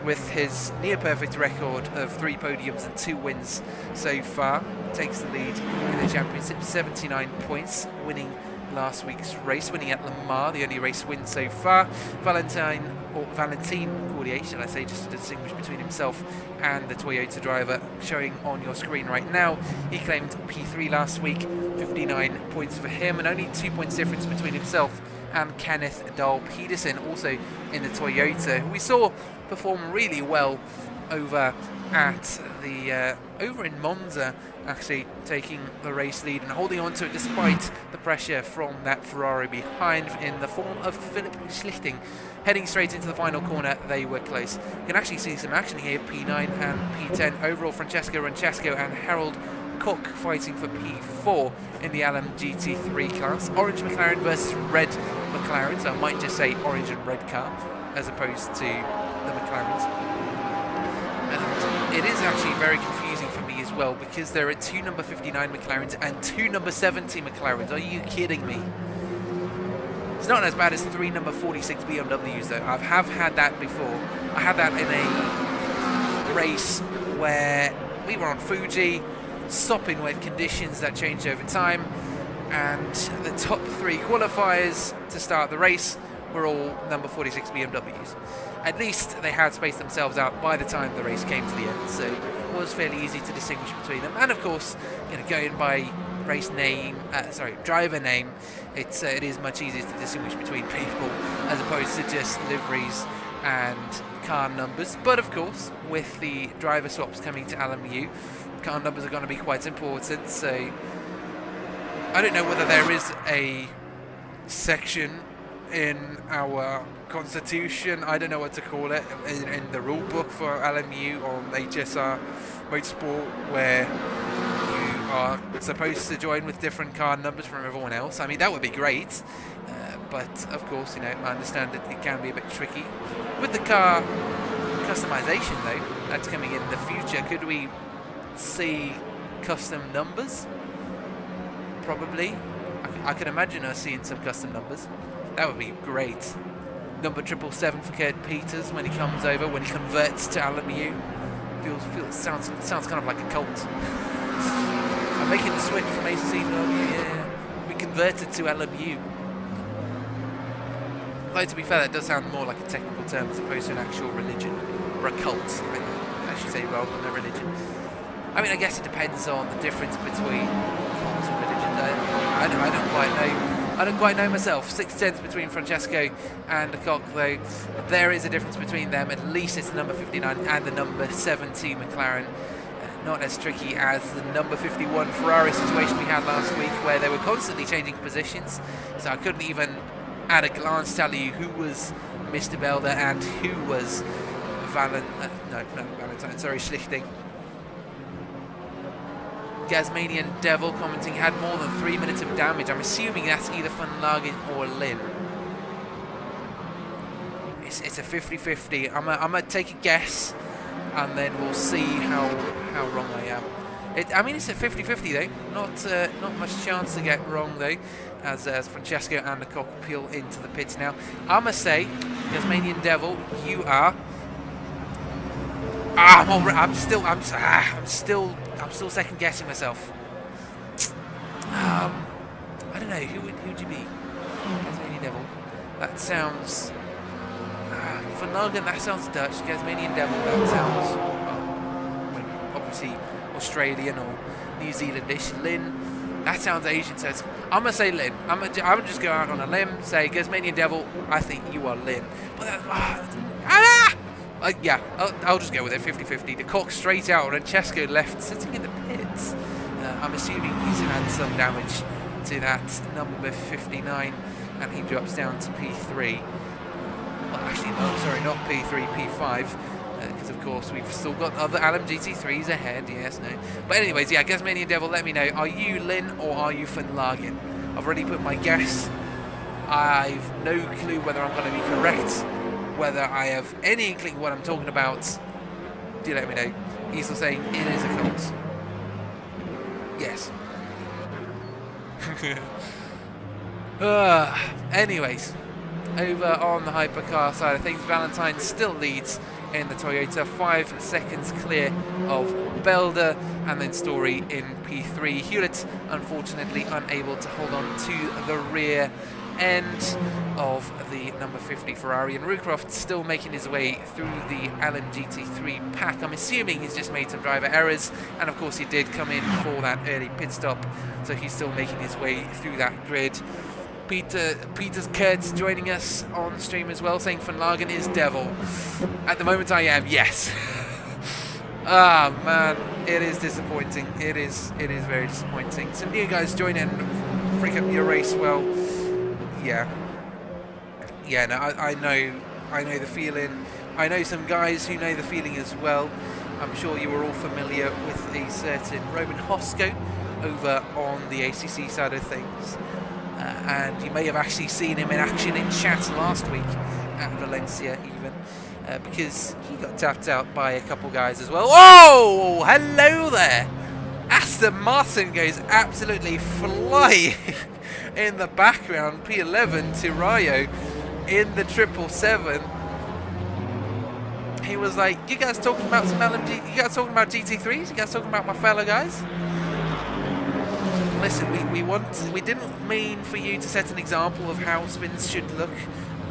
with his near-perfect record of 3 podiums and 2 wins so far, takes the lead in the championship, 79 points, winning last week's race, winning at Le Mans, the only race win so far. Valentin Cordier, should I say, just to distinguish between himself and the Toyota driver showing on your screen right now. He claimed P3 last week, 59 points for him, and only 2 points difference between himself and Kenneth Dahl Pedersen, also in the Toyota, who we saw perform really well over at the over in Monza, actually taking the race lead and holding on to it despite the pressure from that Ferrari behind in the form of Philip Schlichting. Heading straight into the final corner, they were close. You can actually see some action here, P9 and P10. Overall, Francesco Rancesco and Harold Koch fighting for P4 in the LMGT3 class. Orange McLaren versus red McLaren, so I might just say orange and red car as opposed to the McLarens. And it is actually very confusing for me as well, because there are 2 number 59 McLarens and 2 number 70 McLarens. Are you kidding me? It's not as bad as 3 number 46 BMWs though. I have had that before. I had that in a race where we were on Fuji, sopping wet conditions that changed over time, and the top 3 qualifiers to start the race were all number 46 BMWs. At least they had spaced themselves out by the time the race came to the end, so it was fairly easy to distinguish between them. And of course, you know, going by race name, driver name, it is much easier to distinguish between people as opposed to just liveries and car numbers. But of course, with the driver swaps coming to LMU, car numbers are going to be quite important. So I don't know whether there is a section in our constitution, I don't know what to call it, in the rule book for LMU or HSR Motorsport, where you are supposed to join with different car numbers from everyone else. I mean, that would be great, but of course, you know, I understand that it can be a bit tricky. With the car customization though, that's coming in the future, could we see custom numbers? Probably. I can imagine us seeing some custom numbers. That would be great. Number 777 for Kurt Peters when he comes over, when he converts to LMU. Sounds kind of like a cult. I'm making the switch from ACC to LMU, yeah. We converted to LMU. Though to be fair, that does sound more like a technical term as opposed to an actual religion. Or a cult, I should say, rather than a religion. I mean, I guess it depends on the difference between cults and religions. I don't quite know. I don't quite know myself. 6/10 between Francesco and the Koch, though. There is a difference between them. At least it's the number 59 and the number 70 McLaren. Not as tricky as the number 51 Ferrari situation we had last week, where they were constantly changing positions. So I couldn't even, at a glance, tell you who was Mr. Belder and who was Schlichting. Gasmanian Devil commenting, had more than 3 minutes of damage. I'm assuming that's either Van Lagen or Lynn. It's a 50-50. I'm gonna take a guess, and then we'll see how wrong I am. I mean, it's a 50-50 though. Not much chance to get wrong though, as Francesco and the Koch peel into the pits now. I'm gonna say, Gasmanian Devil, you are. I'm still second guessing myself. I don't know, who would you be? Gasmanian Devil. That sounds. Van Lagen, that sounds Dutch. Gasmanian Devil, that sounds obviously Australian or New Zealandish. Lynn, that sounds Asian. So I'm gonna say Lynn. I'm gonna just go out on a limb, say Gasmanian Devil. I think you are Lynn. But Yeah, I'll just go with it, 50-50. De Kock straight out, Francesco left, sitting in the pits. I'm assuming he's had some damage to that number 59, and he drops down to P3. Well, actually, no, sorry, not P3, P5. Because of course we've still got other Alum GT3s ahead, yes, no. But anyways, yeah, Gasmanian Devil, let me know, are you Lynn or are you Van Lagen? I've already put my guess. I've no clue whether I'm going to be correct, whether I have any inkling what I'm talking about. Do let me know. He's still saying it is a cult. Yes. Anyways, over on the hypercar side of things, Valentine still leads in the Toyota, 5 seconds clear of Belder, and then Story in P3. Hewlett unfortunately unable to hold on to the rear end of the number 50 Ferrari, and Rucroft still making his way through the Allen GT3 pack. I'm assuming he's just made some driver errors, and of course he did come in for that early pit stop, so he's still making his way through that grid. Peter's Kurtz joining us on stream as well, saying Van Lagen is devil. At the moment I am, yes. Ah, man, it is disappointing. It is very disappointing. Some new guys join in, freak up your race. Well, yeah, no, I know the feeling. I know some guys who know the feeling as well. I'm sure you were all familiar with a certain Roman Hosco over on the ACC side of things. And you may have actually seen him in action in chat last week at Valencia even, because he got tapped out by a couple guys as well. Oh, hello there! Aston Martin goes absolutely flying in the background. P11 Tirayo in the 777. He was like, you guys talking about some LMG? You guys talking about GT3s? You guys talking about my fellow guys? Listen, we didn't mean for you to set an example of how spins should look,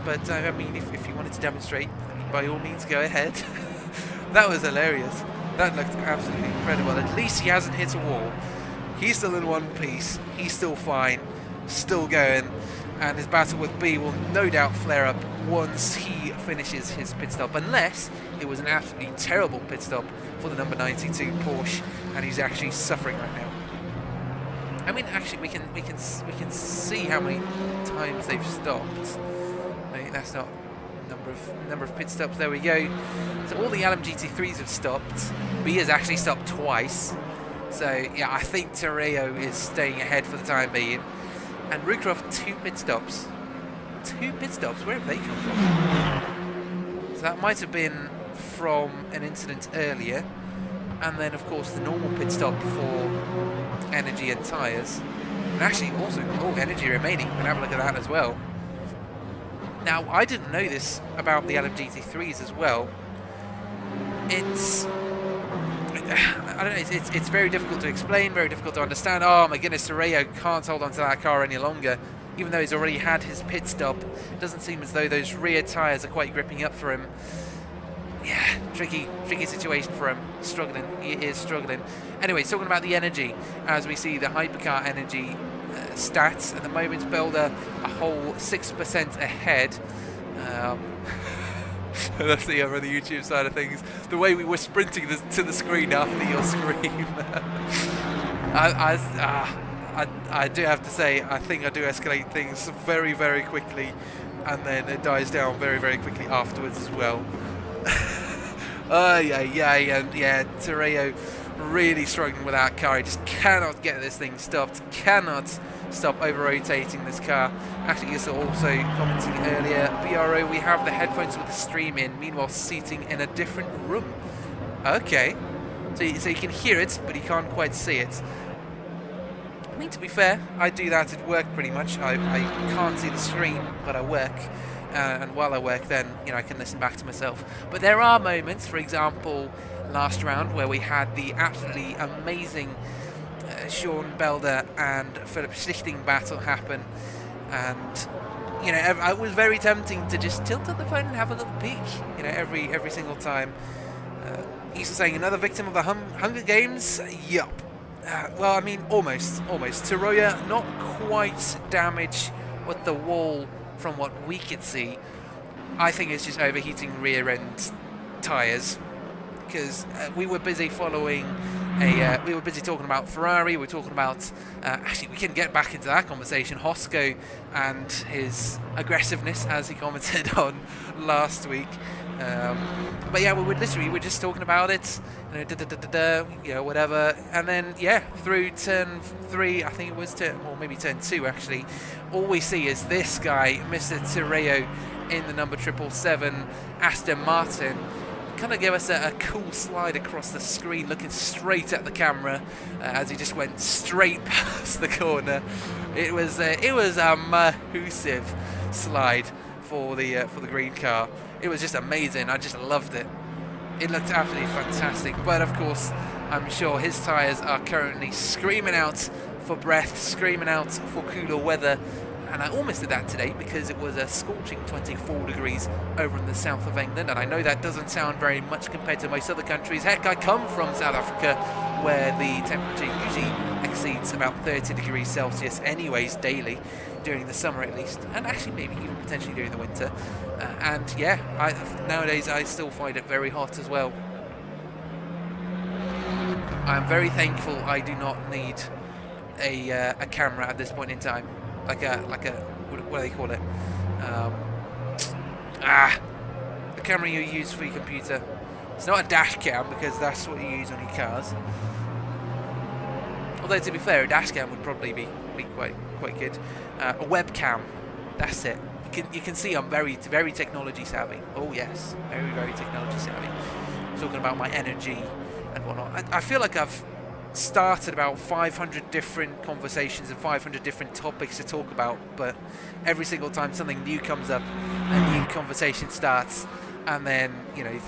but I mean, if you wanted to demonstrate, I mean, by all means, go ahead. That was hilarious. That looked absolutely incredible. At least he hasn't hit a wall. He's still in one piece. He's still fine, still going, and his battle with B will no doubt flare up once he finishes his pit stop, unless it was an absolutely terrible pit stop for the number 92 Porsche, and he's actually suffering right now. I mean, actually, we can see how many times they've stopped. I mean, that's not number of pit stops. There we go. So all the Alum GT3s have stopped. B has actually stopped twice. So yeah, I think Terreo is staying ahead for the time being. And Rucroft 2 pit stops. 2 pit stops. Where have they come from? So that might have been from an incident earlier. And then, of course, the normal pit stop for energy and tyres. And actually, also, energy remaining. We can have a look at that as well. Now, I didn't know this about the Alum GT3s as well. It's... I don't know, it's very difficult to explain, very difficult to understand. Oh my goodness, Soraya can't hold on to that car any longer. Even though he's already had his pit stop, it doesn't seem as though those rear tyres are quite gripping up for him. Yeah, tricky situation for him. Struggling, he is struggling. Anyway, talking about the energy, as we see the hypercar energy stats at the moment, Belder a whole 6% ahead. That's the on the YouTube side of things. The way we were sprinting to the screen after your scream. I do have to say, I think I do escalate things very, very quickly, and then it dies down very, very quickly afterwards as well. Yeah, Terreo really struggling with that car. He just cannot get this thing stopped, cannot stop over-rotating this car. Actually, you're also commenting earlier, BRO, we have the headphones with the stream in, meanwhile seating in a different room. Okay, so you can hear it, but you can't quite see it. I mean, to be fair, I do that at work pretty much. I can't see the screen, but I work. And while I work, then I can listen back to myself. But there are moments, for example, last round where we had the absolutely amazing Sean Belder and Philip Schlichting battle happen, and it was very tempting to just tilt up the phone and have a little peek. Every single time. He's saying another victim of the Hunger Games. Yup. Well, I mean, almost. Tiroya not quite damaged with the wall. From what we could see, I think it's just overheating rear end tyres, because we were busy following we were busy talking about Ferrari. We were talking about actually, we can get back into that conversation, Hosco and his aggressiveness, as he commented on last week. But yeah, we were just talking about it, whatever. And then yeah, through turn 3, I think it was maybe turn 2 actually, all we see is this guy, Mr. Tireo, in the number 777 Aston Martin, kind of give us a cool slide across the screen, looking straight at the camera as he just went straight past the corner. It was a massive slide for the green car. It was just amazing. I just loved it. It looked absolutely fantastic. But of course, I'm sure his tyres are currently screaming out for breath, screaming out for cooler weather. And I almost did that today because it was a scorching 24 degrees over in the south of England. And I know that doesn't sound very much compared to most other countries. Heck, I come from South Africa, where the temperature usually exceeds about 30 degrees Celsius anyways, daily, during the summer at least. And actually maybe even potentially during the winter. And yeah, nowadays I still find it very hot as well. I'm very thankful I do not need a camera at this point in time. Like a what do they call it? The camera you use for your computer. It's not a dash cam, because that's what you use on your cars. Although to be fair, a dash cam would probably be quite good. A webcam, that's it. You can see I'm very technology savvy. Oh yes, very technology savvy. I'm talking about my energy and whatnot. I feel like I've started about 500 different conversations and 500 different topics to talk about, but every single time something new comes up, a new conversation starts, and then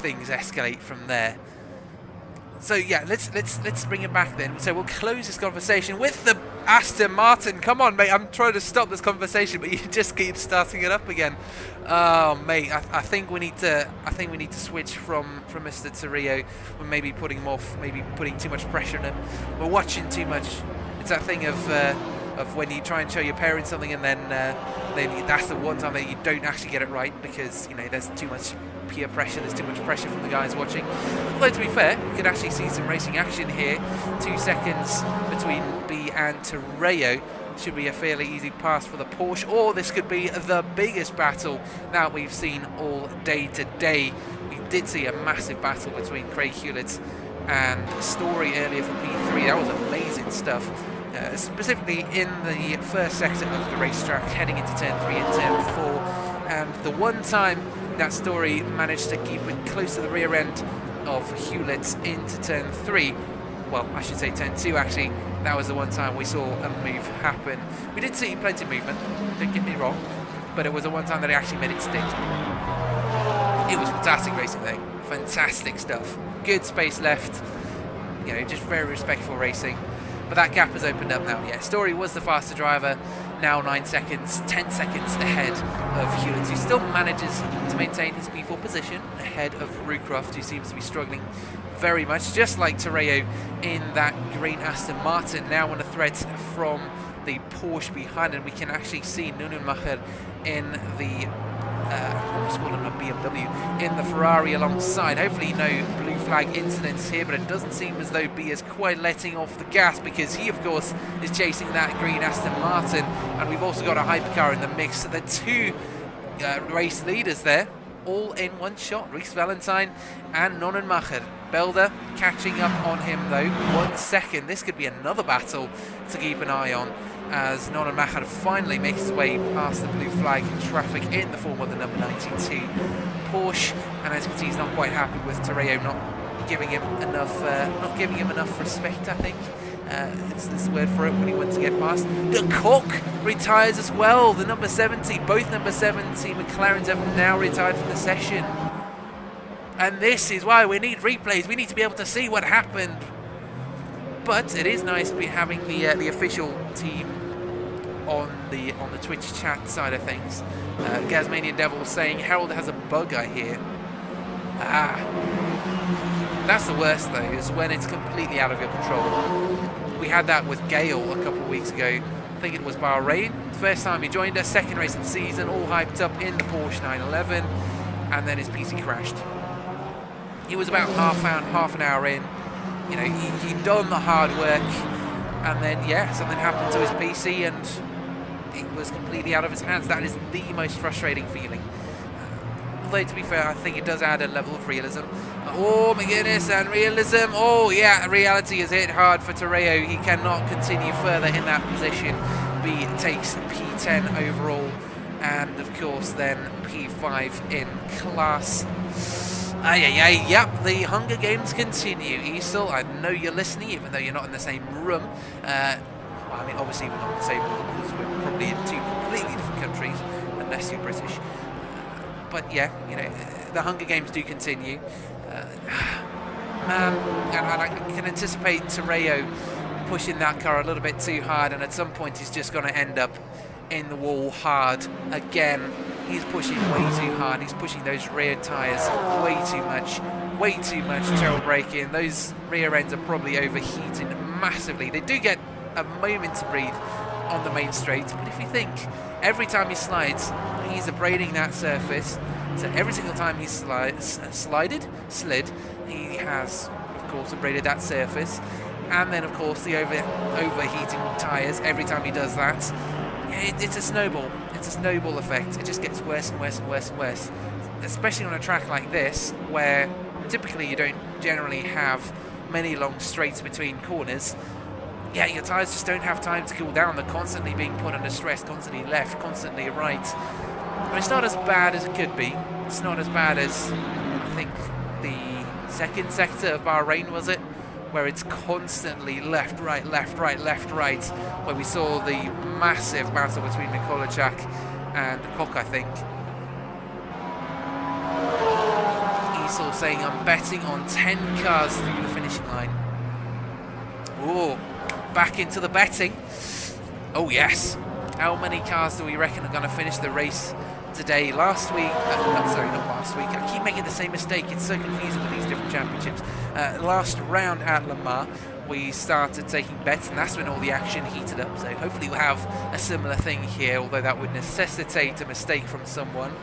things escalate from there. So yeah, let's bring it back then. So we'll close this conversation with the Aston Martin. Come on, mate! I'm trying to stop this conversation, but you just keep starting it up again. Oh, mate! I think we need to switch from Mr. Tireo. We're maybe putting too much pressure on him. We're watching too much. It's that thing of when you try and show your parents something, and then that's the one time that you don't actually get it right, because there's too much peer pressure, there's too much pressure from the guys watching. Although to be fair, you could actually see some racing action here. 2 seconds between B and Tireo. Should be a fairly easy pass for the Porsche, or this could be the biggest battle that we've seen all day today. We did see a massive battle between Craig Hewlett and Story earlier for P3. That was amazing stuff. Specifically in the first sector of the racetrack, heading into turn 3 and turn 4, and the one time that Story managed to keep it close to the rear end of Hewlett into turn 3, well, I should say turn 2 actually, that was the one time we saw a move happen. We did see plenty of movement, don't get me wrong, but it was the one time that it actually made it stick. It was fantastic racing though, fantastic stuff, good space left, just very respectful racing. But that gap has opened up now. Yeah, Story was the faster driver, now 9 seconds, 10 seconds ahead of Hewlett, who still manages to maintain his P4 position ahead of Rucroft, who seems to be struggling very much, just like Tireo in that green Aston Martin, now under threat from the Porsche behind, and we can actually see Nunemacher in the a BMW in the Ferrari alongside. Hopefully no blue flag incidents here, but it doesn't seem as though B is quite letting off the gas, because he of course is chasing that green Aston Martin, and we've also got a hypercar in the mix. So the 2 race leaders there, all in one shot, Reese Valentine and Nonenmacher. Belder catching up on him though, 1 second. This could be another battle to keep an eye on, as Nonenmacher finally makes his way past the blue flag traffic in the form of the number 92 Porsche, and as you can see, he's not quite happy with Tireo not giving him enough respect, I think. It's the word for it when he went to get past. De Kock retires as well, the number 70. Both number 70 McLarens have now retired from the session. And this is why we need replays. We need to be able to see what happened. But it is nice to be having the official team on the Twitch chat side of things. Gasmanian Devil saying Harold has a bug, I hear. That's the worst though, is when it's completely out of your control. We had that with Gale a couple of weeks ago. I think it was Bahrain. First time he joined us, second race of the season, all hyped up in the Porsche 911, and then his PC crashed. he was about half an hour in. You know, he'd done the hard work, and then yeah, something happened to his PC and it was completely out of his hands. That is the most frustrating feeling. Although to be fair, I think it does add a level of realism. Oh my goodness, and realism. Oh yeah, reality has hit hard for Terreo. He cannot continue further in that position. B takes P10 overall, and of course then P5 in class. Yep, the Hunger Games continue. Easel, I know you're listening, even though you're not in the same room. Well, I mean, obviously we're not in the same room because we're probably in two completely different countries, unless you're British. But yeah, you know, the Hunger Games do continue. Man, and I can anticipate Terreo pushing that car a little bit too hard, and at some point he's just going to end up in the wall hard again. He's pushing way too hard. He's pushing those rear tyres way too much tail braking. Those rear ends are probably overheating massively. They do get a moment to breathe on the main straight, but if you think every time he slides, he's abrading that surface. So every single time he slid, he has, of course, abraded that surface. And then, of course, the overheating tyres, every time he does that, it's a snowball. It's a snowball effect. It just gets worse and worse and worse and worse. Especially on a track like this, where typically you don't generally have many long straights between corners. Yeah, your tyres just don't have time to cool down. They're constantly being put under stress, constantly left, constantly right. But it's not as bad as it could be. It's not as bad as, I think, the second sector of Bahrain, was it? Where it's constantly left, right, left, right, left, right, where we saw the massive battle between Nikolajczak and Koch, I think. Esau saying, I'm betting on 10 cars through the finishing line. Ooh, back into the betting. Oh yes. How many cars do we reckon are going to finish the race today? Last week, sorry, not last week. I keep making the same mistake. It's so confusing with these different championships. Last round at Le Mans, we started taking bets, and that's when all the action heated up. So hopefully we'll have a similar thing here, although that would necessitate a mistake from someone.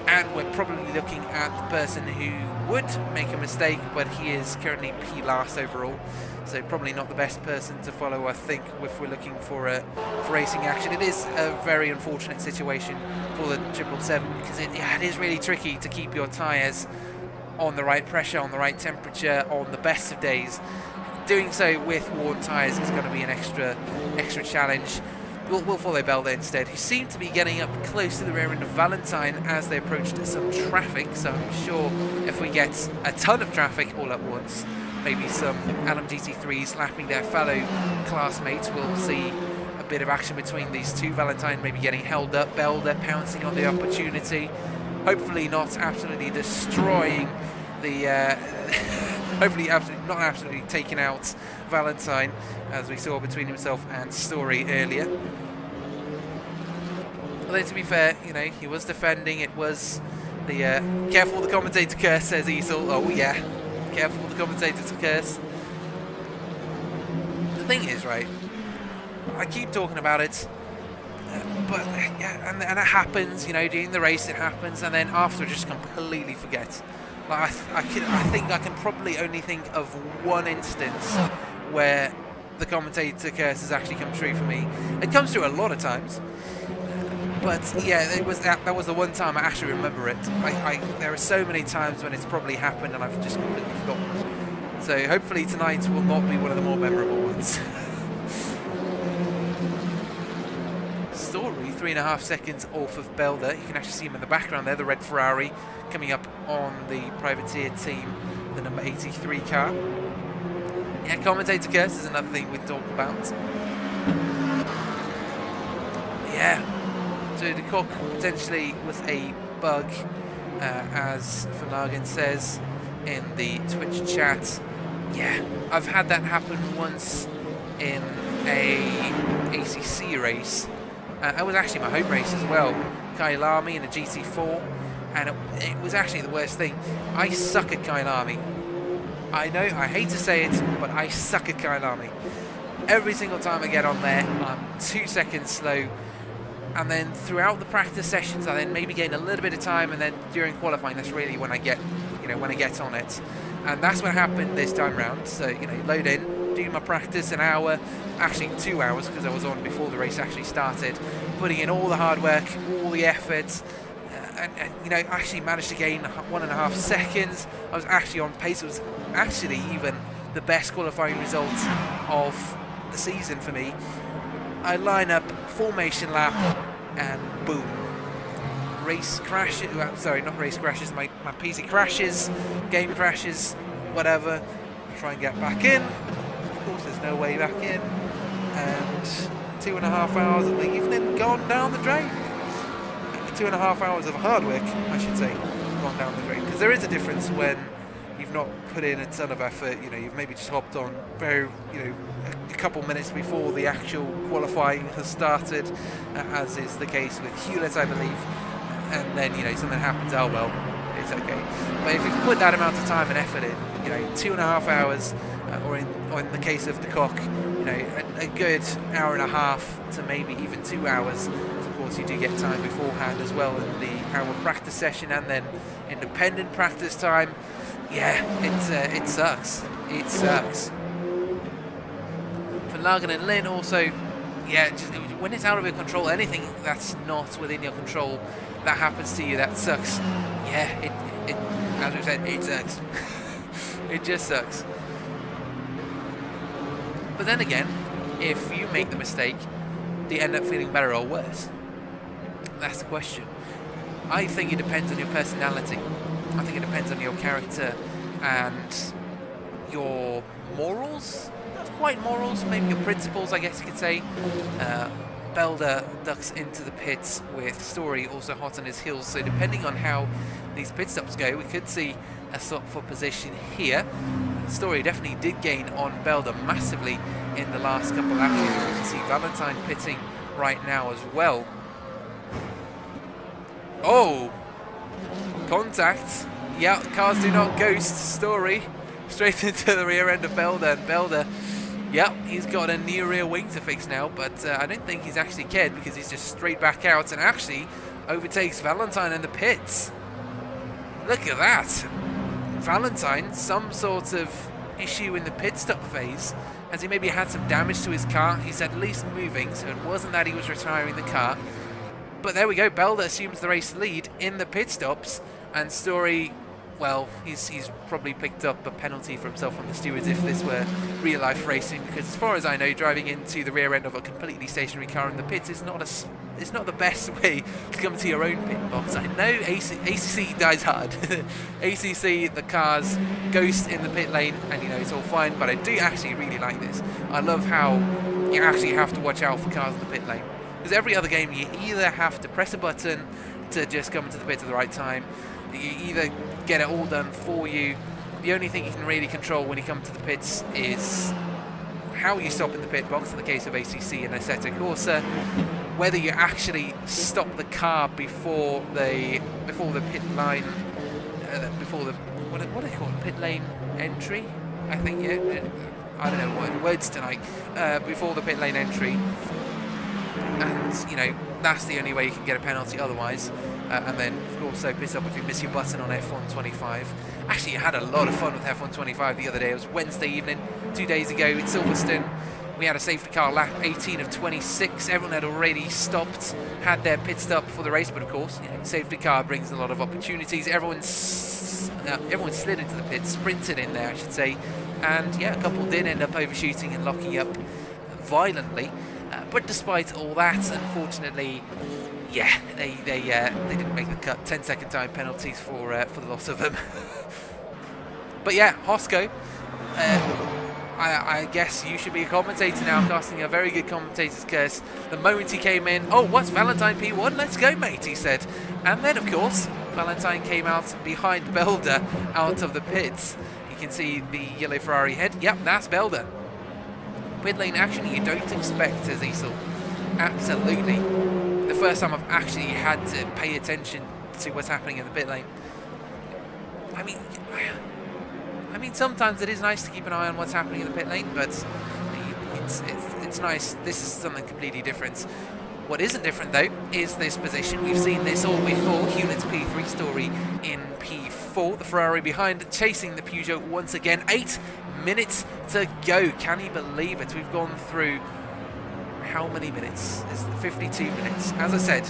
And we're probably looking at the person who would make a mistake, but he is currently P last overall. So probably not the best person to follow, I think, if we're looking for racing action. It is a very unfortunate situation for the 777 because it is really tricky to keep your tyres on the right pressure, on the right temperature, on the best of days. Doing so with worn tyres is going to be an extra challenge. We'll follow Belda instead, who seemed to be getting up close to the rear end of Valentine as they approached some traffic. So I'm sure if we get a ton of traffic all at once, maybe some LMGT3s lapping their fellow classmates, we'll see a bit of action between these two. Valentine maybe getting held up, Belda pouncing on the opportunity, hopefully not absolutely destroying the hopefully not absolutely taking out Valentine, as we saw between himself and Story earlier. Although to be fair, you know, he was defending. It was the careful the commentator curse, says Easel. Oh yeah, careful the commentator to curse. The thing is, right, I keep talking about it, but yeah, and it happens, you know, during the race it happens, and then after I just completely forget. Like I think I can probably only think of one instance where the commentator curse has actually come true for me. It comes true a lot of times, but yeah, that was the one time I actually remember it. There are so many times when it's probably happened and I've just completely forgotten. So hopefully tonight will not be one of the more memorable ones. Story 3.5 seconds off of Belda. You can actually see him in the background there, the red Ferrari coming up on the privateer team, the number 83 car. Yeah, commentator curse is another thing we talk about. Yeah, so the cock potentially was a bug, as Flanagan says in the Twitch chat. Yeah, I've had that happen once in a ACC race. It was actually my home race as well, Kyalami in a GT4, and it was actually the worst thing. I suck at Kyalami. I know, I hate to say it, but I suck at Kyalami. Every single time I get on there, I'm 2 seconds slow, and then throughout the practice sessions, I then maybe gain a little bit of time, and then during qualifying, that's really when I get when I get on it. And that's what happened this time round. So, load in, do my practice, an hour, actually 2 hours, because I was on before the race actually started, putting in all the hard work, all the effort, and actually managed to gain 1.5 seconds. I was actually on pace. It was actually even the best qualifying result of the season for me. I line up formation lap, and boom. Race crashes, sorry, not race crashes, my PC crashes, game crashes, whatever. Try and get back in. Of course, there's no way back in. And 2.5 hours of the evening gone down the drain. 2.5 hours of hard work, I should say, gone down the drain. Because there is a difference when you've not put in a ton of effort. You've maybe just hopped on very, a couple minutes before the actual qualifying has started, as is the case with Hewlett, I believe. And then, something happens, oh well, it's okay. But if you've put that amount of time and effort in, 2.5 hours, or in the case of the Cock, a good hour and a half to maybe even 2 hours. Of course, you do get time beforehand as well in the hour practice session, and then independent practice time. Yeah, it sucks. It sucks. For Lagan and Lynn also, yeah, when it's out of your control, anything that's not within your control that happens to you, that sucks. Yeah, it as we said, it sucks. It just sucks. But then again, if you make the mistake, do you end up feeling better or worse? That's the question. I think it depends on your personality. I think it depends on your character and your morals. Not quite morals, maybe your principles, I guess you could say. Belder ducks into the pits with Story also hot on his heels, so depending on how these pit stops go, we could see a swap for position here. Story definitely did gain on Belder massively in the last couple of laps. You can also see Valentine pitting right now as well. Oh! Contact. Yeah, cars do not ghost. Story straight into the rear end of Belder, and Belder, yep, he's got a near rear wing to fix now, but I don't think he's actually cared, because he's just straight back out and actually overtakes Valentine in the pits. Look at that. Valentine, some sort of issue in the pit stop phase, as he maybe had some damage to his car. He's at least moving, so it wasn't that he was retiring the car. But there we go, Belder assumes the race lead in the pit stops, and Story, well, he's probably picked up a penalty for himself from the stewards if this were real-life racing, because as far as I know, driving into the rear end of a completely stationary car in the pits is not the best way to come to your own pit box. I know ACC dies hard. ACC, the cars ghost in the pit lane, and it's all fine, but I do actually really like this. I love how you actually have to watch out for cars in the pit lane, because every other game you either have to press a button to just come into the pit at the right time, you either get it all done for you. The only thing you can really control when you come to the pits is how you stop in the pit box, in the case of ACC and AssettoCorsa, whether you actually stop the car before the pit line, before the what do they call it, pit lane entry, I think. Yeah, I don't know what words tonight. Before the pit lane entry, and that's the only way you can get a penalty otherwise. And then also pit stop if you miss your button on F125. Actually, I had a lot of fun with F125 the other day. It was Wednesday evening, 2 days ago in Silverstone. We had a safety car lap 18 of 26. Everyone had already stopped, had their pit stop for the race, but of course, safety car brings a lot of opportunities. Everyone slid into the pit, sprinted in there, I should say, and yeah, a couple did end up overshooting and locking up violently. But despite all that, unfortunately, yeah, they didn't make the cut. 10-second time penalties for the lot of them. But yeah, Hosco, I guess you should be a commentator now, casting a very good commentator's curse. The moment he came in, oh, what's Valentine P1? Let's go, mate, he said. And then, of course, Valentine came out behind Belder out of the pits. You can see the yellow Ferrari head. Yep, that's Belder. Pit lane action you don't expect as Easel. Absolutely. The first time I've actually had to pay attention to what's happening in the pit lane. I mean, sometimes it is nice to keep an eye on what's happening in the pit lane, but it's nice. This is something completely different. What isn't different though is this position. We've seen this all before. Hewlett's P3 story in P4. The Ferrari behind, chasing the Peugeot once again. 8 minutes to go. Can you believe it? We've gone through how many minutes? It's 52 minutes. As I said,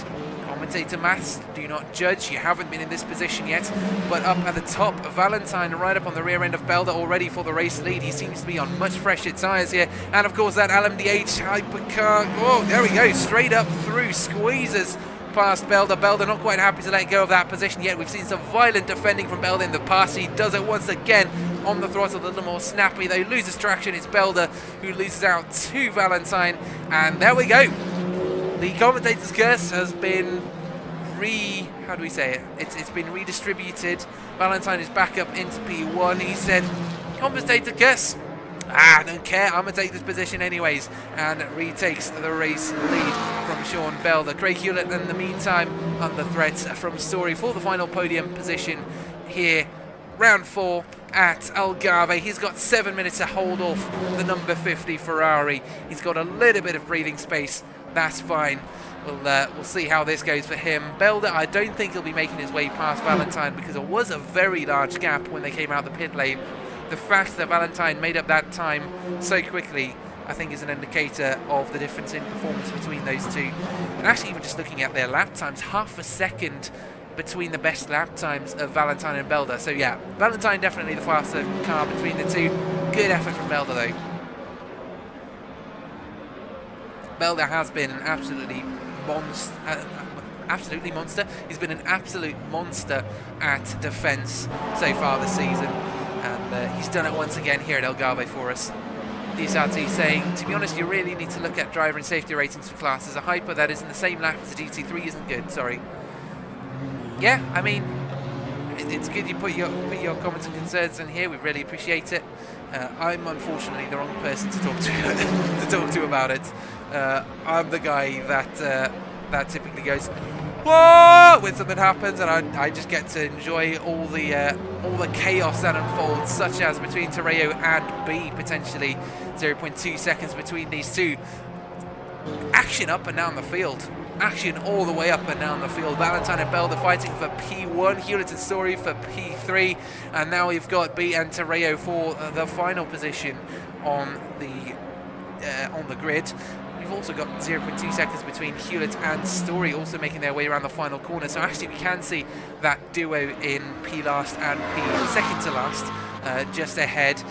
commentator maths, do not judge. You haven't been in this position yet. But up at the top, Valentine right up on the rear end of Belder, all ready for the race lead. He seems to be on much fresher tyres here. And of course that LMDH hypercar, oh, there we go, straight up through, squeezes past Belder. Belder not quite happy to let go of that position yet. We've seen some violent defending from Belder in the past. He does it once again on the throttle, a little more snappy though. Loses traction. It's Belder who loses out to Valentine. And there we go. The commentator's curse has been how do we say it? It's been redistributed. Valentine is back up into P1. He said, commentator curse. I don't care, I'm going to take this position anyways, and retakes the race lead from Sean Belder. Craig Hewlett in the meantime under threat from Story for the final podium position here, round 4 at Algarve. He's got 7 minutes to hold off the number 50 Ferrari. He's got a little bit of breathing space, that's fine. We'll see how this goes for him. Belder, I don't think he'll be making his way past Valentine because it was a very large gap when they came out the pit lane. The fact that Valentine made up that time so quickly, I think, is an indicator of the difference in performance between those two. And actually, even just looking at their lap times, half a second between the best lap times of Valentine and Belder. So yeah, Valentine definitely the faster car between the two. Good effort from Belder though. Belder has been an absolutely monster. He's been an absolute monster at defence so far this season. And he's done it once again here at Algarve for us. DSRT saying, to be honest, you really need to look at driver and safety ratings for classes. A hyper that is in the same lap as a GT3 isn't good, sorry. Yeah, I mean, it's good you put your comments and concerns in here. We really appreciate it. I'm unfortunately the wrong person to talk to about it. I'm the guy that typically goes, whoa, when something happens, and I just get to enjoy all the chaos that unfolds, such as between Terreo and B, potentially 0.2 seconds between these two. Action up and down the field. Action all the way up and down the field. Valentine and Belder fighting for P1, Hewlett and Story for P3, and now we've got B and Terreo for the final position on the grid. We've also got 0.2 seconds between Hewlett and Story also making their way around the final corner. So actually we can see that duo in P last and P second to last just ahead.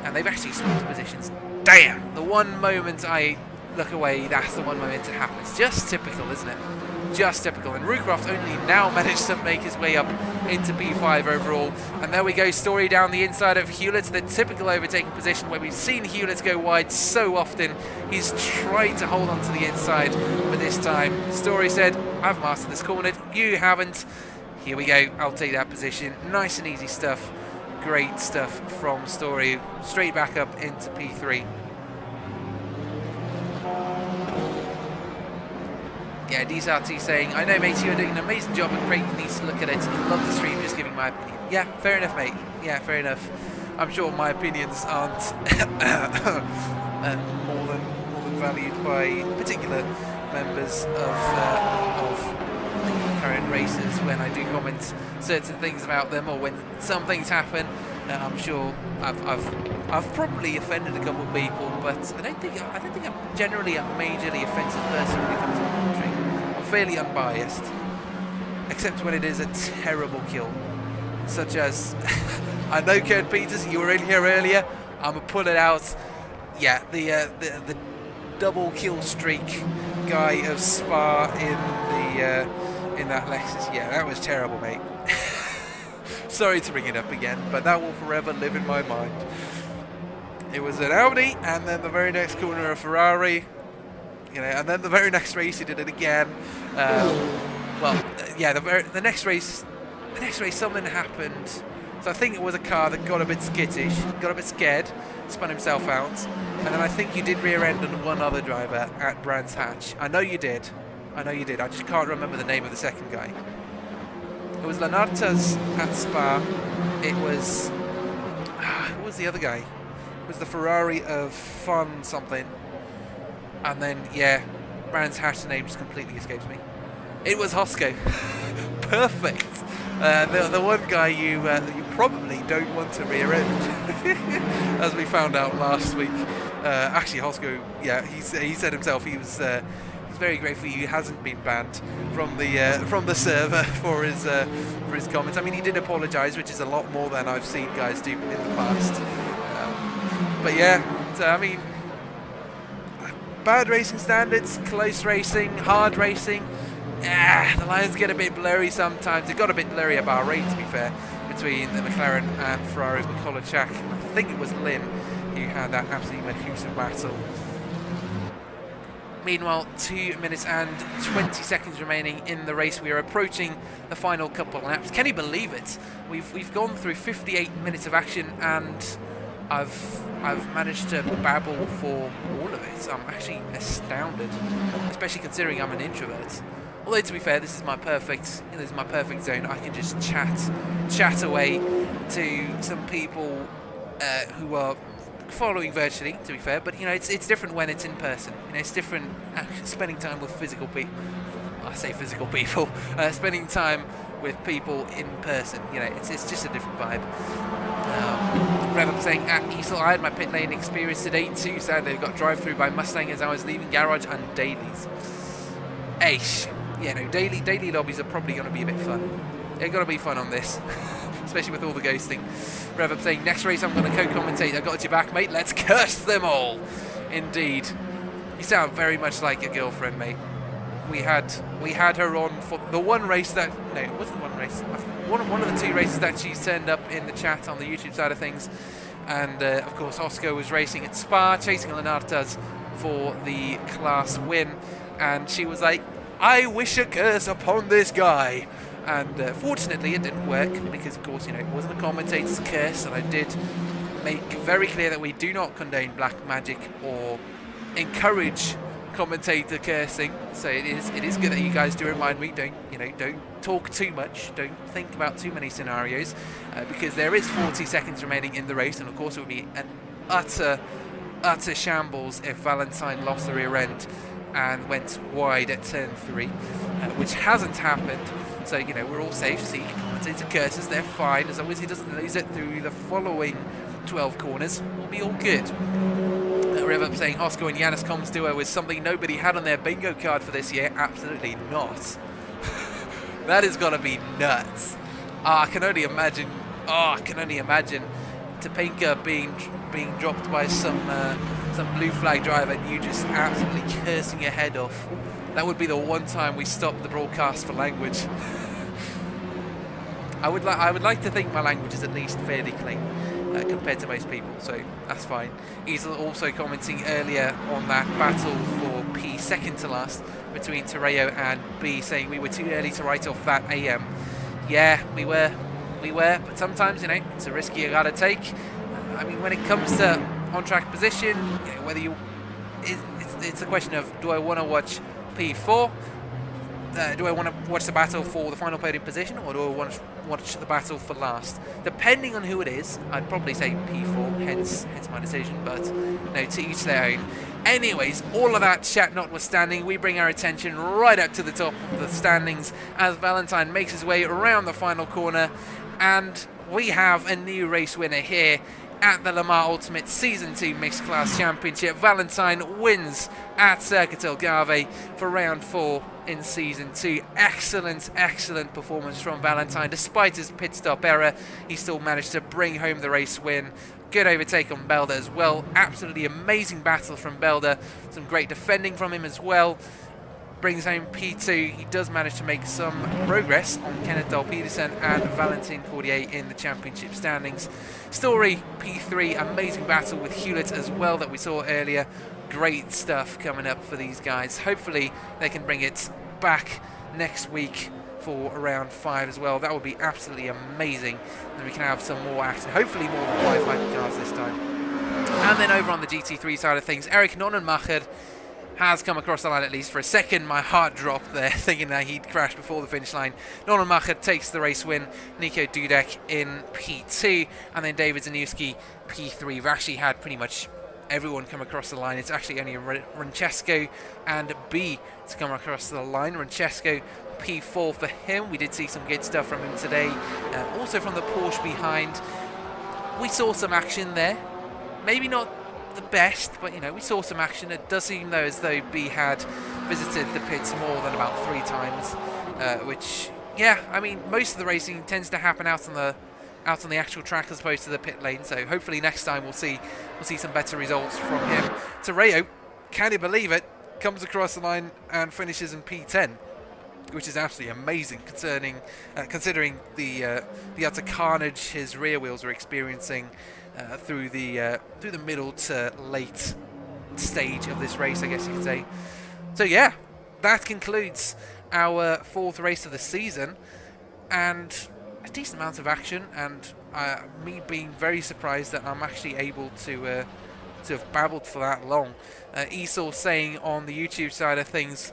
And they've actually switched positions. Damn! The one moment I look away, that's the one moment it happens. Just typical, isn't it? Just typical. And Rucroft only now managed to make his way up into P5 overall. And there we go, Story down the inside of Hewlett, the typical overtaking position where we've seen Hewlett go wide so often. He's tried to hold on to the inside, but this time Story said, I've mastered this corner, you haven't. Here we go, I'll take that position. Nice and easy stuff. Great stuff from Story. Straight back up into P3. Yeah, DSRT saying, I know, mate, you're doing an amazing job and Craig needs to look at it. Love the stream, just giving my opinion. Yeah, fair enough, mate. Yeah, fair enough. I'm sure my opinions aren't more than valued by particular members of the current races when I do comment certain things about them or when some things happen. I'm sure I've probably offended a couple of people, but I don't think I'm generally a majorly offensive person when it comes to commentary. I'm fairly unbiased, except when it is a terrible kill, such as I know Kurt Peters, you were in here earlier. I'm gonna pull it out. Yeah, the double kill streak guy of Spa in that Lexus. Yeah, that was terrible, mate. Sorry to bring it up again, but that will forever live in my mind. It was an Audi, and then the very next corner a Ferrari, you know, and then the very next race he did it again. Yeah, the next race something happened. So I think it was a car that got a bit skittish, got a bit scared, spun himself out, and then I think you did rear end on one other driver at Brands Hatch. I know you did. I just can't remember the name of the second guy. It was Lanartas at Spa. It was who was the other guy? It was the Ferrari of Fun something. And then yeah, Brand's hashtag name just completely escapes me. It was Hosco. Perfect. The one guy you probably don't want to rear end, as we found out last week. Actually, Hosco, yeah, he said himself he's very grateful he hasn't been banned from the server for his comments. I mean, he did apologise, which is a lot more than I've seen guys do in the past. But yeah, so, I mean, bad racing standards, close racing, hard racing. The lines get a bit blurry sometimes. It got a bit blurry at Bahrain, to be fair, between the McLaren and Ferrari's McCulloch. I think it was Lynn who had that absolutely magnificent battle. Meanwhile, 2 minutes and 20 seconds remaining in the race. We are approaching the final couple of laps. Can you believe it? We've gone through 58 minutes of action, and I've managed to babble for all of it. I'm actually astounded, especially considering I'm an introvert. Although, to be fair, this is my perfect zone. I can just chat away to some people who are following virtually, to be fair. But you know, it's different when it's in person. You know, it's different spending time with physical people. I say physical people. Spending time with people in person. You know, it's just a different vibe. Rev up saying at Easel, I had my pit lane experience today too. Sadly, I got drive through by Mustang as I was leaving garage and dailies. Aish. Yeah, no, daily lobbies are probably going to be a bit fun. They're going to be fun on this, especially with all the ghosting. Rev up saying, next race I'm going to co-commentate. I got your back, mate. Let's curse them all. Indeed. You sound very much like your girlfriend, mate. We had her on for the one race that... No, it wasn't one race. One of the two races that she's turned up in the chat on the YouTube side of things. And, of course, Oscar was racing at Spa, chasing Lenartas for the class win. And she was like, I wish a curse upon this guy. And fortunately it didn't work because, of course, you know, it wasn't a commentator's curse, and I did make very clear that we do not condone black magic or encourage commentator cursing. So it is good that you guys do remind me. Don't talk too much. Don't think about too many scenarios, because there is 40 seconds remaining in the race, and of course it would be an utter shambles if Valentine lost the rear end and went wide at turn 3, which hasn't happened. So, you know, we're all safe. See, commentator curses, they're fine. As long as he doesn't lose it through the following 12 corners, we'll be all good. Rev up saying Hosco and Yanis comms duo is something nobody had on their bingo card for this year. Absolutely not. That is going to be nuts. I can only imagine Topinka being dropped by some blue flag driver and you just absolutely cursing your head off. That would be the one time we stop the broadcast for language. I would like to think my language is at least fairly clean compared to most people, so that's fine. He's also commenting earlier on that battle for P second to last between Terreo and B, saying we were too early to write off that AM. Yeah, we were, but sometimes, you know, it's a risk you gotta take. I mean, when it comes to on-track position, you know, whether it's a question of, do I want to watch P4? Do I want to watch the battle for the final podium position, or do I want to watch the battle for last? Depending on who it is, I'd probably say P4, hence my decision, but no, to each their own. Anyways, all of that chat notwithstanding, we bring our attention right up to the top of the standings as Valentine makes his way around the final corner, and we have a new race winner here at the Le Mans Ultimate Season 2 Mixed Class Championship. Valentine wins at Circuit Algarve for round 4 in Season 2. Excellent performance from Valentine. Despite his pit stop error, he still managed to bring home the race win. Good overtake on Belda as well. Absolutely amazing battle from Belda. Some great defending from him as well. Brings home P2. He does manage to make some progress on Kenneth Dahl Peterson and Valentin Cordier in the championship standings. Story P3, amazing battle with Hewlett as well that we saw earlier. Great stuff coming up for these guys. Hopefully they can bring it back next week for round 5 as well. That would be absolutely amazing. And we can have some more action. Hopefully more than 5 hypercars this time. And then over on the GT3 side of things, Eric Nonnenmacher has come across the line at least. For a second, my heart dropped there, thinking that he'd crashed before the finish line. Nonnenmacher takes the race win. Nico Dudek in P2, and then David Zanussi P3. We've actually had pretty much everyone come across the line. It's actually only Francesco and B to come across the line. Francesco P4 for him. We did see some good stuff from him today. Also from the Porsche behind. We saw some action there. Maybe not the best, but you know, we saw some action. It does seem though as though B had visited the pits more than about 3 times, which, yeah, I mean, most of the racing tends to happen out on the actual track as opposed to the pit lane. So hopefully next time we'll see some better results from him. Terreo, can you believe it, comes across the line and finishes in P10, which is absolutely amazing considering the utter carnage his rear wheels are experiencing through the middle to late stage of this race, I guess you could say. So yeah, that concludes our 4th race of the season, and a decent amount of action, and me being very surprised that I'm actually able to have babbled for that long. Esau saying on the YouTube side of things,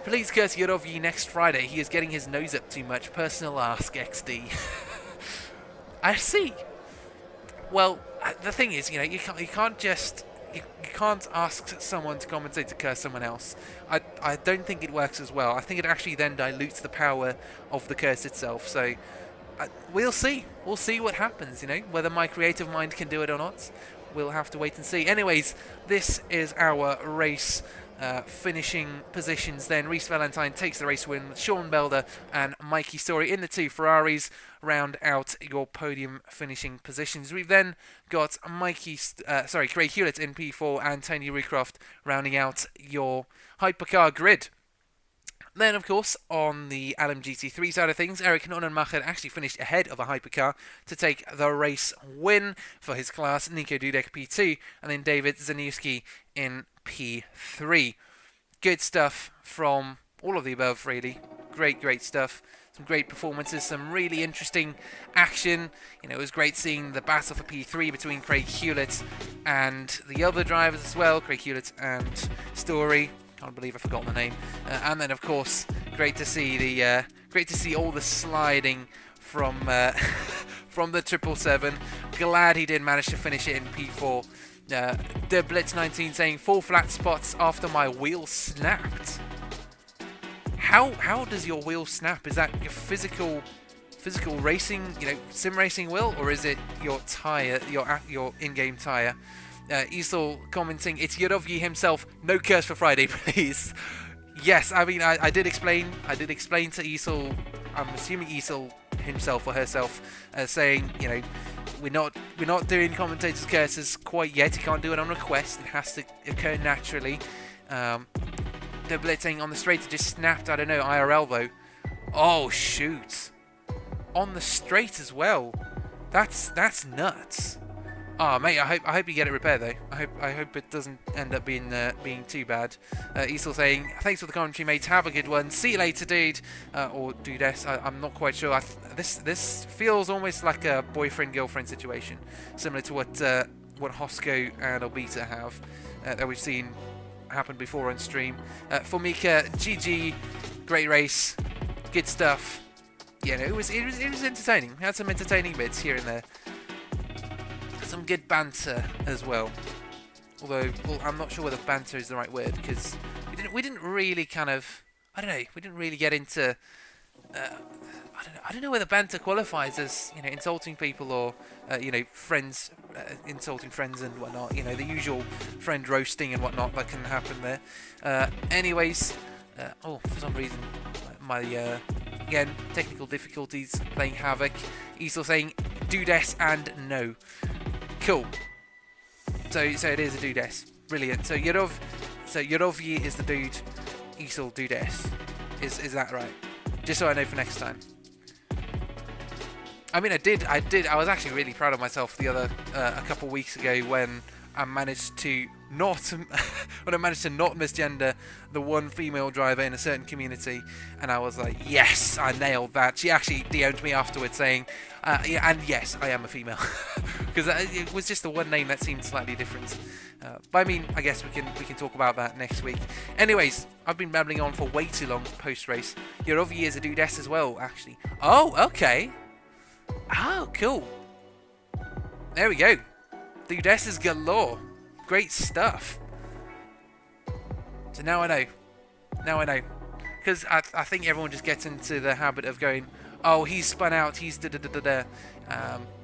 please courtesy of you next Friday. He is getting his nose up too much. Personal ask XD. I see. Well, the thing is, you know, you can't ask someone to commentate to curse someone else. I don't think it works as well. I think it actually then dilutes the power of the curse itself. So we'll see. We'll see what happens, you know, whether my creative mind can do it or not. We'll have to wait and see. Anyways, this is our race finishing positions then. Reese Valentine takes the race win. Sean Belder and Mikey Story in the 2 Ferraris round out your podium finishing positions. We've then got Craig Hewlett in P4 and Tony Rucroft rounding out your hypercar grid. Then, of course, on the LMGT3 side of things, Eric Nonnenmacher actually finished ahead of a hypercar to take the race win for his class. Nico Dudek P2, and then David Zaniewski in P3. Good stuff from all of the above, really. Great stuff. Some great performances, some really interesting action. You know, it was great seeing the battle for P3 between Craig Hewlett and the other drivers as well, Craig Hewlett and Story. Can't believe I've forgotten the name. And then, of course, great to see all the sliding from from the 777. Glad he did manage to finish it in P4. The Blitz 19 saying 4 flat spots after my wheel snapped. How does your wheel snap? Is that your physical racing, you know, sim racing wheel, or is it your tire, your in-game tire? Esau commenting, it's Yarovyi himself, no curse for Friday, please. Yes, I mean, I did explain to Esau, I'm assuming Esau himself or herself, saying, you know, we're not doing commentators' curses quite yet. You can't do it on request. It has to occur naturally. The blitzing on the straight, it just snapped. I don't know, IRL though. Oh shoot! On the straight as well. That's nuts. Oh mate, I hope you get it repaired though. I hope it doesn't end up being too bad. Esau saying, thanks for the commentary, mate. Have a good one. See you later, dude. Or dudess. I'm not quite sure. This feels almost like a boyfriend-girlfriend situation, similar to what Hosco and Obita have that we've seen happen before on stream. Formika, GG, great race, good stuff. Yeah, no, it was entertaining. We had some entertaining bits here and there. Some good banter as well. Although, well, I'm not sure whether banter is the right word, because we didn't really kind of, I don't know, we didn't really get into, I don't know whether banter qualifies as, you know, insulting people or, you know, friends, insulting friends and whatnot. You know, the usual friend roasting and whatnot that can happen there. Anyways, oh, for some reason, my again, technical difficulties playing havoc. Esau saying dudess and no. Cool. So it is a dudess. Brilliant. So Yarovyi is the dude. Esau dudess. Is that right? Just so I know for next time. I mean, I was actually really proud of myself a couple weeks ago when I managed to not misgender the one female driver in a certain community, and I was like, yes, I nailed that. She actually DM'd me afterwards saying, yeah, and yes, I am a female, because it was just the one name that seemed slightly different. But I mean, I guess we can talk about that next week. Anyways, I've been babbling on for way too long post race. Yarovyi is a dudess as well, actually. Oh, okay. Oh, cool. There we go. Dudesses galore. great stuff. So now I know. Now I know. Because I think everyone just gets into the habit of going, oh, he's spun out, he's da-da-da-da-da.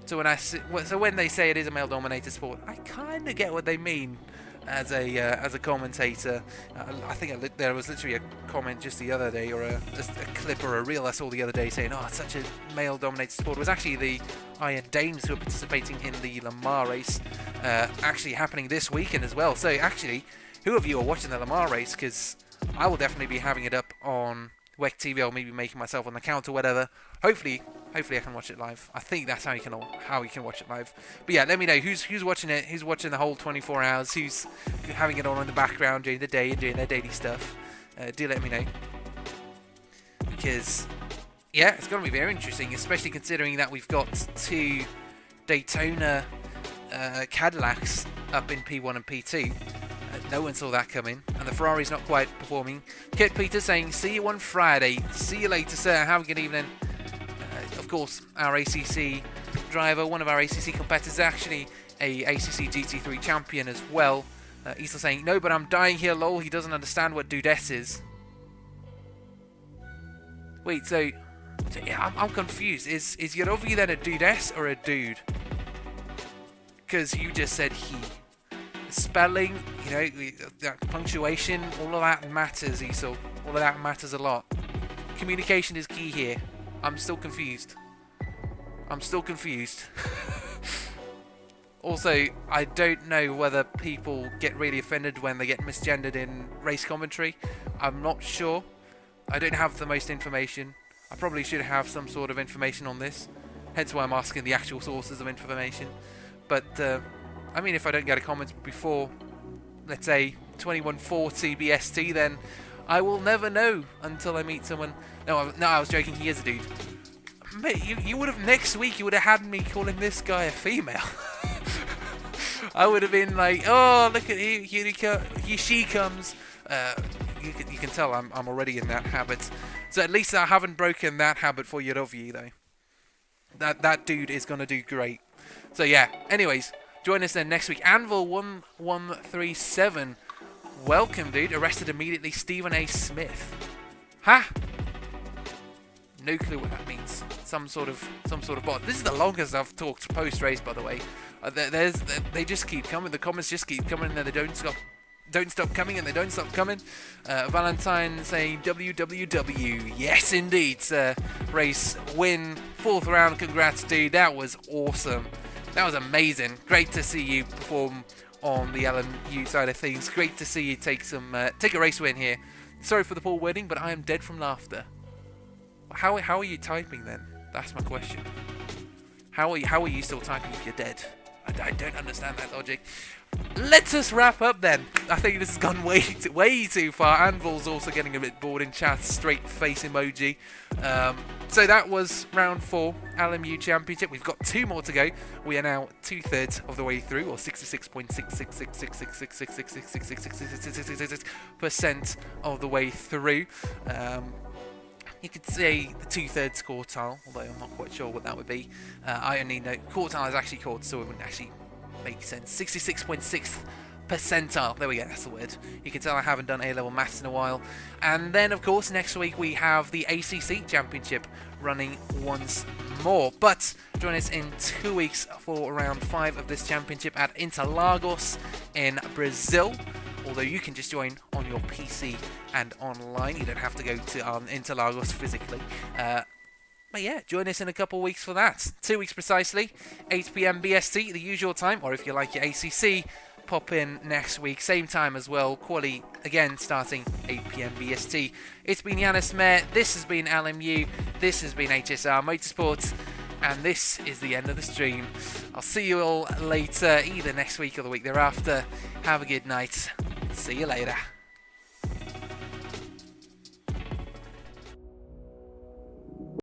So when they say it is a male-dominated sport, I kind of get what they mean as a commentator. I think there was literally a comment just the other day, or just a clip or a reel I saw the other day saying, oh, it's such a male-dominated sport. It was actually the Iron Dames who were participating in the Le Mans race, actually happening this weekend as well. So actually, who of you are watching the Le Mans race? Because I will definitely be having it up on WEC TV. I'll maybe making myself on the account or whatever. Hopefully I can watch it live. I think that's how you can watch it live. But yeah, let me know who's watching it, who's watching the whole 24 hours, who's having it on in the background during the day and doing their daily stuff. Do let me know. Because, yeah, it's going to be very interesting, especially considering that we've got 2 Daytona Cadillacs up in P1 and P2. No one saw that coming, and the Ferrari's not quite performing. Kit Peters saying, see you on Friday. See you later, sir. Have a good evening. Of course, our ACC driver, one of our ACC competitors, actually a ACC GT3 champion as well. He's still saying, no, but I'm dying here, lol. He doesn't understand what dudette is. Wait, so yeah, I'm confused. Is Yarovi then a dudette or a dude? Because you just said he. Spelling, you know, that punctuation, all of that matters, Esau. All of that matters a lot. Communication is key here. I'm still confused. Also, I don't know whether people get really offended when they get misgendered in race commentary. I'm not sure. I don't have the most information. I probably should have some sort of information on this. Hence why I'm asking the actual sources of information. But, I mean, if I don't get a comment before, let's say, 2140 BST, then I will never know until I meet someone. No, I was joking. He is a dude. Mate, you would have, next week, you would have had me calling this guy a female. I would have been like, oh, look at him, here she comes. You can tell I'm already in that habit. So at least I haven't broken that habit for Yarovi, though. That dude is going to do great. So yeah, anyways. Join us then next week. Anvil1137. Welcome, dude. Arrested immediately. Stephen A. Smith. Ha! No clue what that means. Some sort of bot. This is the longest I've talked post-race, by the way. They just keep coming. The comments just keep coming, and they don't stop coming, and they don't stop coming. Valentine saying WWW. Yes, indeed, sir. Race win. 4th round. Congrats, dude. That was awesome. That was amazing. Great to see you perform on the LMU side of things. Great to see you take a race win here. Sorry for the poor wording, but I am dead from laughter. How are you typing then? That's my question. How are you still typing if you're dead? I don't understand that logic. Let us wrap up then. I think this has gone way too far. Anvil's also getting a bit bored in chat. Straight face emoji. So that was round 4 LMU Championship. We've got 2 more to go. We are now 2/3 of the way through, or 66.66666666666% of the way through. You could say the 2/3 quartile, although I'm not quite sure what that would be. I only know quartile is actually called, so it wouldn't actually make sense. 66.6th percentile. There we go, that's the word. You can tell I haven't done A-level maths in a while. And then, of course, next week we have the ACC Championship running once more. But join us in 2 weeks for round 5 of this championship at Interlagos in Brazil. Although you can just join on your PC and online. You don't have to go to Interlagos physically. But yeah, join us in a couple of weeks for that. 2 weeks precisely, 8 PM BST, the usual time. Or if you like your ACC, pop in next week, same time as well. Quali again starting 8 PM BST. It's been Yanis Mayer. This has been LMU. This has been HSR Motorsport. And this is the end of the stream. I'll see you all later, either next week or the week thereafter. Have a good night. See you later.